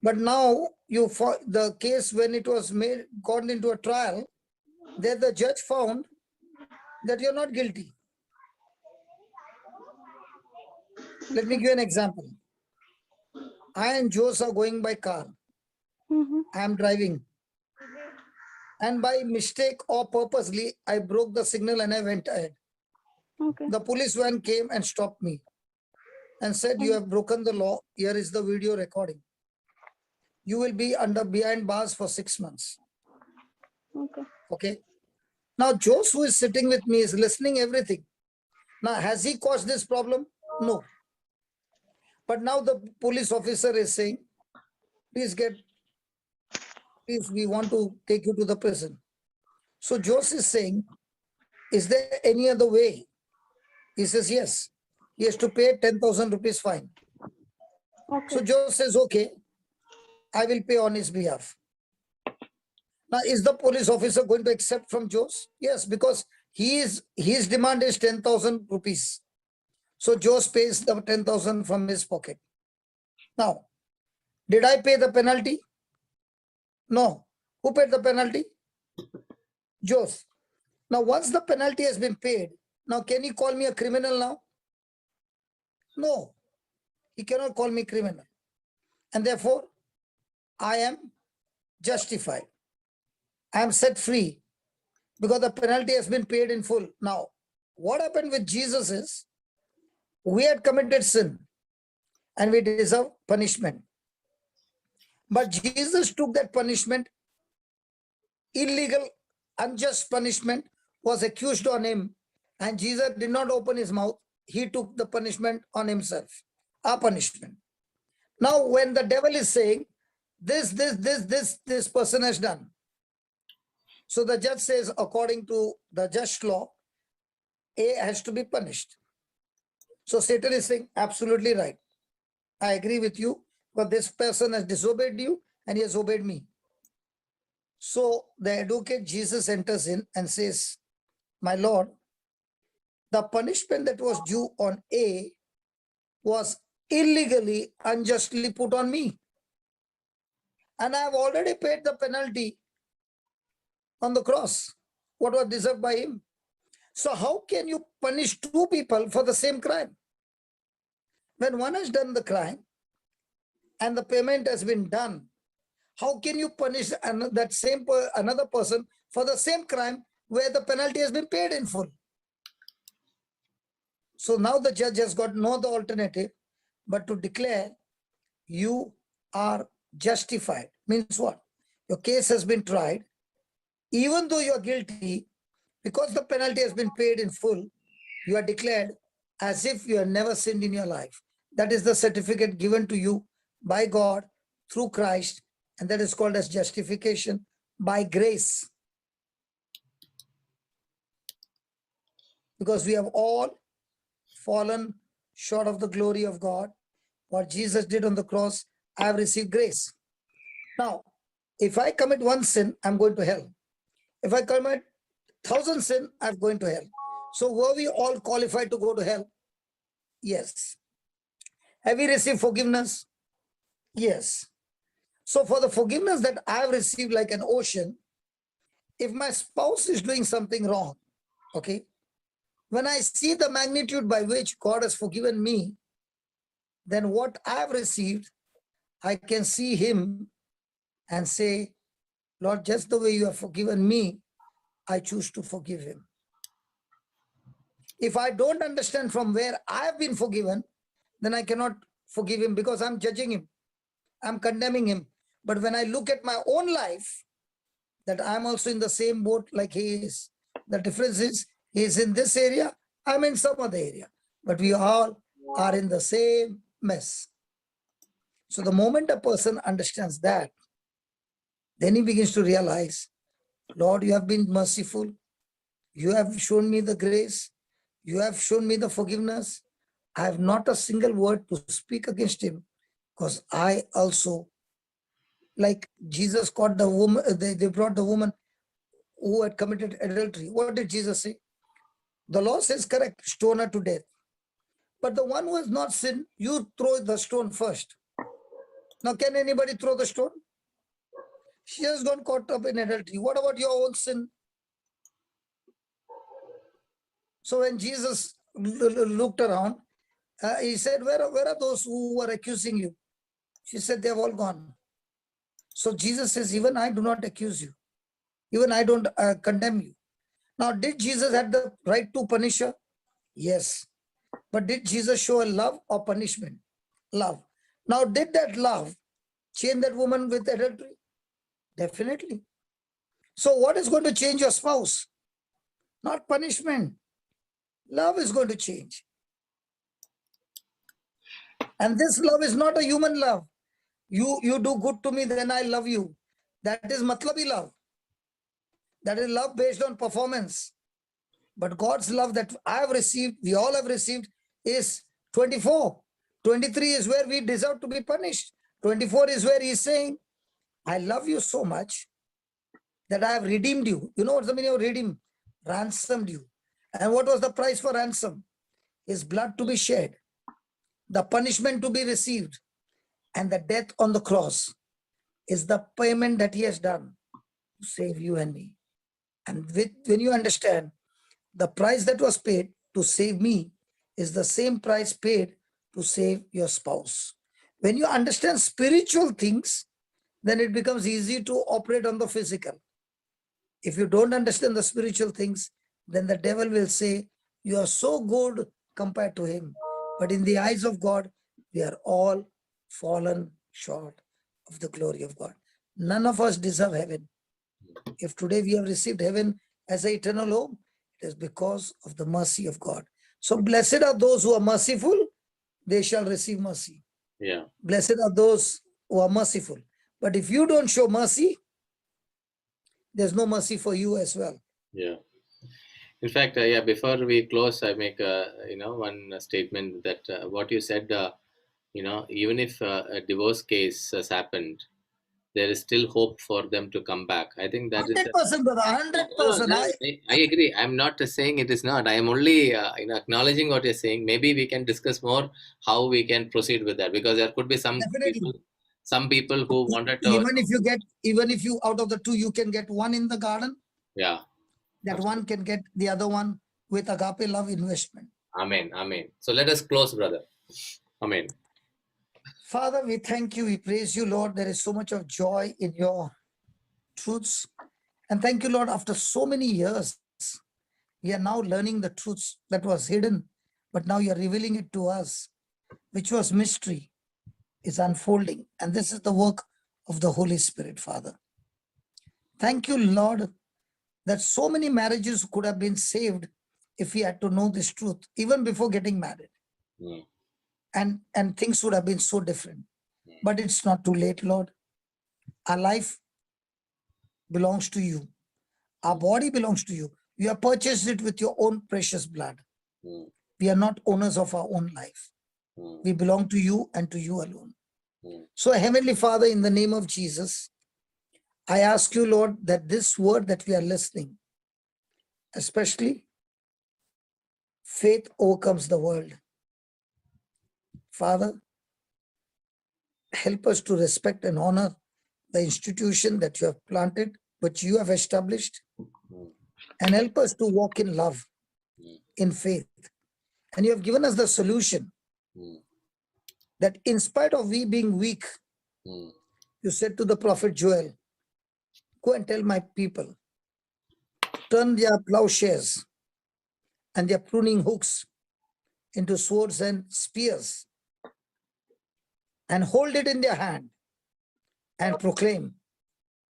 but now the case, when it was gone into a trial, there the judge found that you're not guilty. Let me give you an example. I and Jose are going by car. I am driving. And by mistake or purposely, I broke the signal and I went ahead. Okay. The police van came and stopped me and said, you have broken the law. Here is the video recording. You will be behind bars for 6 months. Okay. Okay. Now, Jose, who is sitting with me, is listening everything. Now, has he caused this problem? No. But now the police officer is saying, please, we want to take you to the prison. So Jose is saying, is there any other way? He says, yes. He has to pay 10,000 rupees fine. Okay. So Jose says, okay, I will pay on his behalf. Now, is the police officer going to accept from Jose? Yes, because his demand is 10,000 rupees. So Jose pays the 10,000 from his pocket. Now, did I pay the penalty? No. Who paid the penalty? Jose. Now, once the penalty has been paid, now can he call me a criminal now? No. He cannot call me criminal. And therefore, I am justified. I am set free because the penalty has been paid in full. Now, what happened with Jesus is, we had committed sin and we deserve punishment. But Jesus took that punishment, illegal, unjust punishment was accused on him, and Jesus did not open his mouth. He took the punishment on himself, our punishment. Now, when the devil is saying, this person has done. So the judge says, according to the just law, A has to be punished. So Satan is saying, absolutely right. I agree with you, but this person has disobeyed you and he has obeyed me. So the advocate Jesus enters in and says, my Lord, the punishment that was due on A was illegally, unjustly put on me. And I have already paid the penalty on the cross, what was deserved by him. So how can you punish two people for the same crime? When one has done the crime and the payment has been done, how can you punish another person for the same crime where the penalty has been paid in full? So now the judge has got no other alternative but to declare you are justified. Means what? Your case has been tried. Even though you are guilty, because the penalty has been paid in full, you are declared as if you have never sinned in your life. That is the certificate given to you by God through Christ, and that is called as justification by grace. Because we have all fallen short of the glory of God. What Jesus did on the cross, I have received grace. Now, if I commit one sin, I'm going to hell. If I commit 1,000 sin, I'm going to hell. So were we all qualified to go to hell? Yes. Have we received forgiveness? Yes. So for the forgiveness that I have received like an ocean, if my spouse is doing something wrong, okay, when I see the magnitude by which God has forgiven me, then what I have received, I can see him and say, Lord, just the way you have forgiven me, I choose to forgive him. If I don't understand from where I have been forgiven, then I cannot forgive him because I'm judging him. I'm condemning him. But when I look at my own life, that I'm also in the same boat like he is. The difference is he is in this area, I'm in some other area. But we all are in the same mess. So the moment a person understands that, then he begins to realize, Lord, you have been merciful. You have shown me the grace. You have shown me the forgiveness. I have not a single word to speak against him because I also, like Jesus caught the woman, they brought the woman who had committed adultery. What did Jesus say? The law says correct, stone her to death. But the one who has not sinned, you throw the stone first. Now, can anybody throw the stone? She has gone caught up in adultery. What about your own sin? So when Jesus looked around, he said, where are those who were accusing you? She said, they have all gone. So Jesus says, even I do not accuse you. Even I don't condemn you. Now, did Jesus have the right to punish her? Yes. But did Jesus show a love or punishment? Love. Now, did that love change that woman with adultery? Definitely. So what is going to change your spouse? Not punishment. Love is going to change. And this love is not a human love. You do good to me, then I love you. That is matlabi love. That is love based on performance. But God's love that I have received, we all have received, is 24. 23 is where we deserve to be punished. 24 is where he's saying, I love you so much that I have redeemed you. You know what's the meaning of redeem? Ransomed you. And what was the price for ransom? His blood to be shed, the punishment to be received, and the death on the cross is the payment that he has done to save you and me. And when you understand the price that was paid to save me is the same price paid to save your spouse. When you understand spiritual things, then it becomes easy to operate on the physical. If you don't understand the spiritual things, then the devil will say, you are so good compared to him. But in the eyes of God, we are all fallen short of the glory of God. None of us deserve heaven. If today we have received heaven as an eternal home, it is because of the mercy of God. So blessed are those who are merciful, they shall receive mercy. Yeah. Blessed are those who are merciful. But if you don't show mercy, there's no mercy for you as well. Yeah. In fact, yeah, before we close, I make one statement that what you said, even if a divorce case has happened, there is still hope for them to come back. I think that 100%, brother, 100%. I agree. I'm not saying it is not. I am only acknowledging what you're saying. Maybe we can discuss more how we can proceed with that, because there could be some people who wanted to. Even if you out of the two, you can get one in the garden. Yeah. That absolutely. One can get the other one with agape love investment. Amen. Amen. So let us close, brother. Amen. Father, we thank you. We praise you, Lord. There is so much of joy in your truths. And thank you, Lord, after so many years, we are now learning the truths that was hidden, but now you're revealing it to us, which was mystery, is unfolding. And this is the work of the Holy Spirit, Father. Thank you, Lord, that so many marriages could have been saved if we had to know this truth, even before getting married. Yeah. And things would have been so different. Yeah. But it's not too late, Lord. Our life belongs to you. Our body belongs to you. You have purchased it with your own precious blood. Yeah. We are not owners of our own life. Yeah. We belong to you and to you alone. Yeah. So, Heavenly Father, in the name of Jesus, I ask you, Lord, that this word that we are listening, especially faith overcomes the world. Father, help us to respect and honor the institution that you have planted, which you have established. and help us to walk in love, in faith. And you have given us the solution that in spite of we being weak, you said to the prophet Joel, go and tell my people, turn their plowshares and their pruning hooks into swords and spears, and hold it in their hand and proclaim,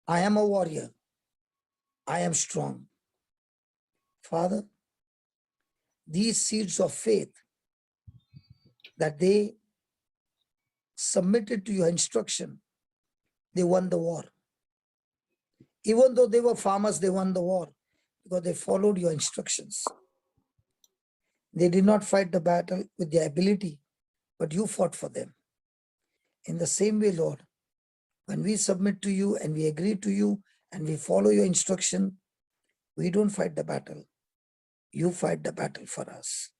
I am a warrior, I am strong. Father, these seeds of faith that they submitted to your instruction, they won the war. Even though they were farmers, they won the war because they followed your instructions. They did not fight the battle with their ability, but you fought for them. In the same way, Lord, when we submit to you and we agree to you and we follow your instruction, we don't fight the battle. You fight the battle for us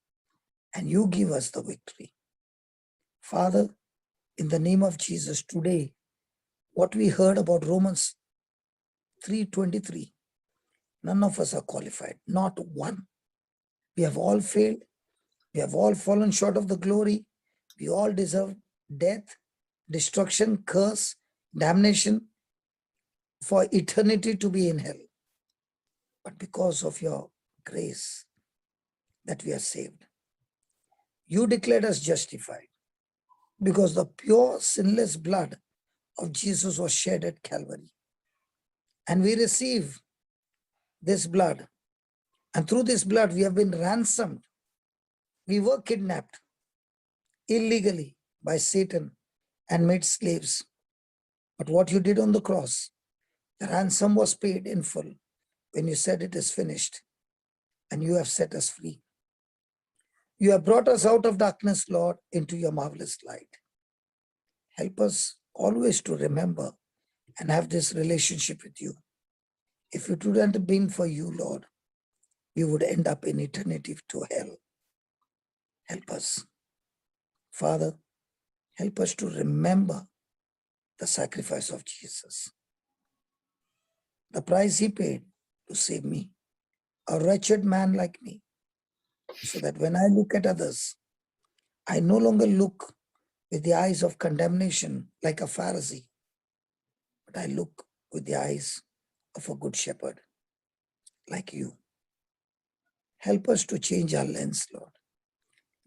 and you give us the victory. Father, in the name of Jesus, today, what we heard about Romans 3:23, none of us are qualified, not one. We have all failed. We have all fallen short of the glory. We all deserve death, destruction, curse, damnation, for eternity to be in hell. But because of your grace that we are saved, you declared us justified because the pure sinless blood of Jesus was shed at Calvary. And we receive this blood. And through this blood, we have been ransomed. We were kidnapped illegally by Satan and made slaves. But what you did on the cross, the ransom was paid in full when you said it is finished, and you have set us free. You have brought us out of darkness, Lord, into your marvelous light. Help us always to remember and have this relationship with you. If it wouldn't have been for you, Lord, we would end up in eternity to hell. Help us. Father, help us to remember the sacrifice of Jesus, the price he paid to save me, a wretched man like me, so that when I look at others, I no longer look with the eyes of condemnation like a Pharisee, but I look with the eyes of a good shepherd like you. Help us to change our lens, Lord.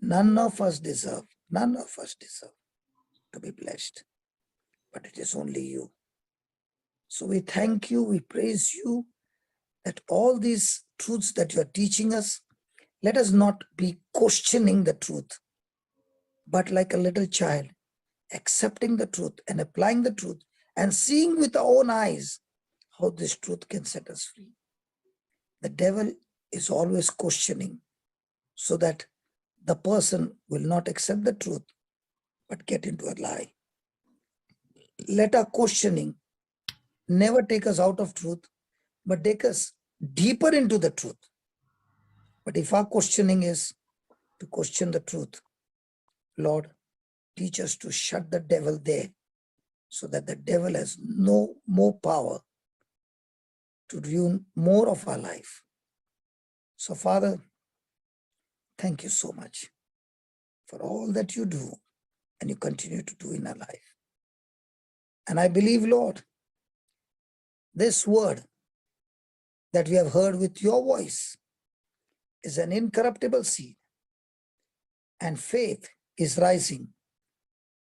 None of us deserve to be blessed, but it is only you. So we thank you, we praise you that all these truths that you are teaching us, let us not be questioning the truth, but like a little child, accepting the truth and applying the truth and seeing with our own eyes how this truth can set us free. The devil is always questioning so that the person will not accept the truth, but get into a lie. Let our questioning never take us out of truth, but take us deeper into the truth. But if our questioning is to question the truth, Lord, teach us to shut the devil there so that the devil has no more power to ruin more of our life. So, Father, thank you so much for all that you do and you continue to do in our life. And I believe, Lord, this word that we have heard with your voice is an incorruptible seed, and faith is rising,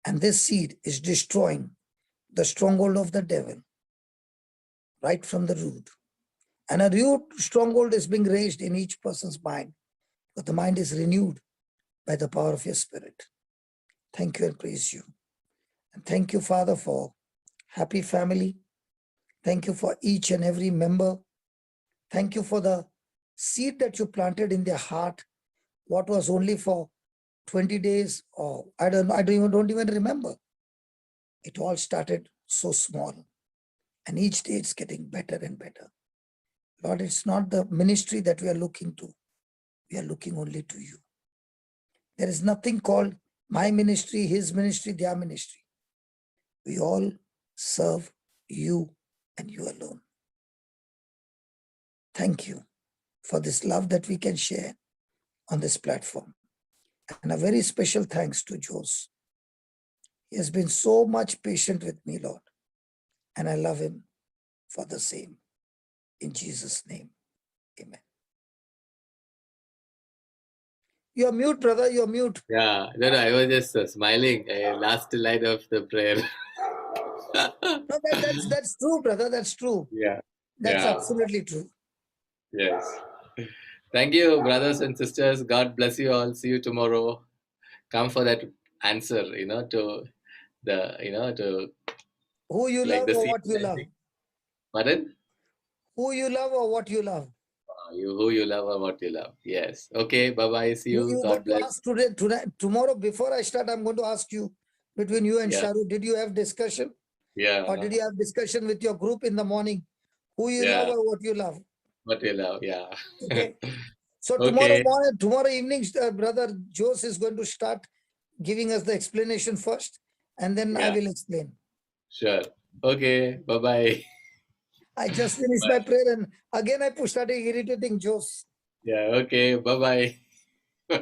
and this seed is destroying the stronghold of the devil right from the root. And a root stronghold is being raised in each person's mind, but the mind is renewed by the power of your Spirit. Thank you and praise you. And thank you, Father, for happy family. Thank you for each and every member. Thank you for the seed that you planted in their heart, what was only for 20 days, or I don't even remember. It all started so small, and each day it's getting better and better. Lord, it's not the ministry that we are looking to. We are looking only to you. There is nothing called my ministry, his ministry, their ministry. We all serve you and you alone. thank you for this love that we can share on this platform. And a very special thanks to Jose. He has been so much patient with me, Lord. And I love him for the same. In Jesus' name, amen. You're mute, brother. You're mute. Yeah, no, I was just smiling. Last line of the prayer. No, that's true, brother. That's true. Yeah. That's Yeah. absolutely true. Yes. Thank you, brothers and sisters. God bless you all. See you tomorrow. Come for that answer, to the, to Who you like love the or scene what you love? ending. Pardon? Who you love or what you love? Who you love or what you love. Yes. Okay. Bye-bye. See you. You're God going to bless. ask tonight, tomorrow, before I start, I'm going to ask you, between you and Yeah. Sharu, did you have discussion? Yeah. Or did you have discussion with your group in the morning? Who you Yeah. love or what you love? What you love. Yeah. Okay. So Okay. tomorrow evening, brother Jose is going to start giving us the explanation first, and then I Yeah. will explain. Sure. Okay. Bye-bye. I just finished Bye. my prayer and again I started irritating Jose. Yeah. Okay. Bye-bye.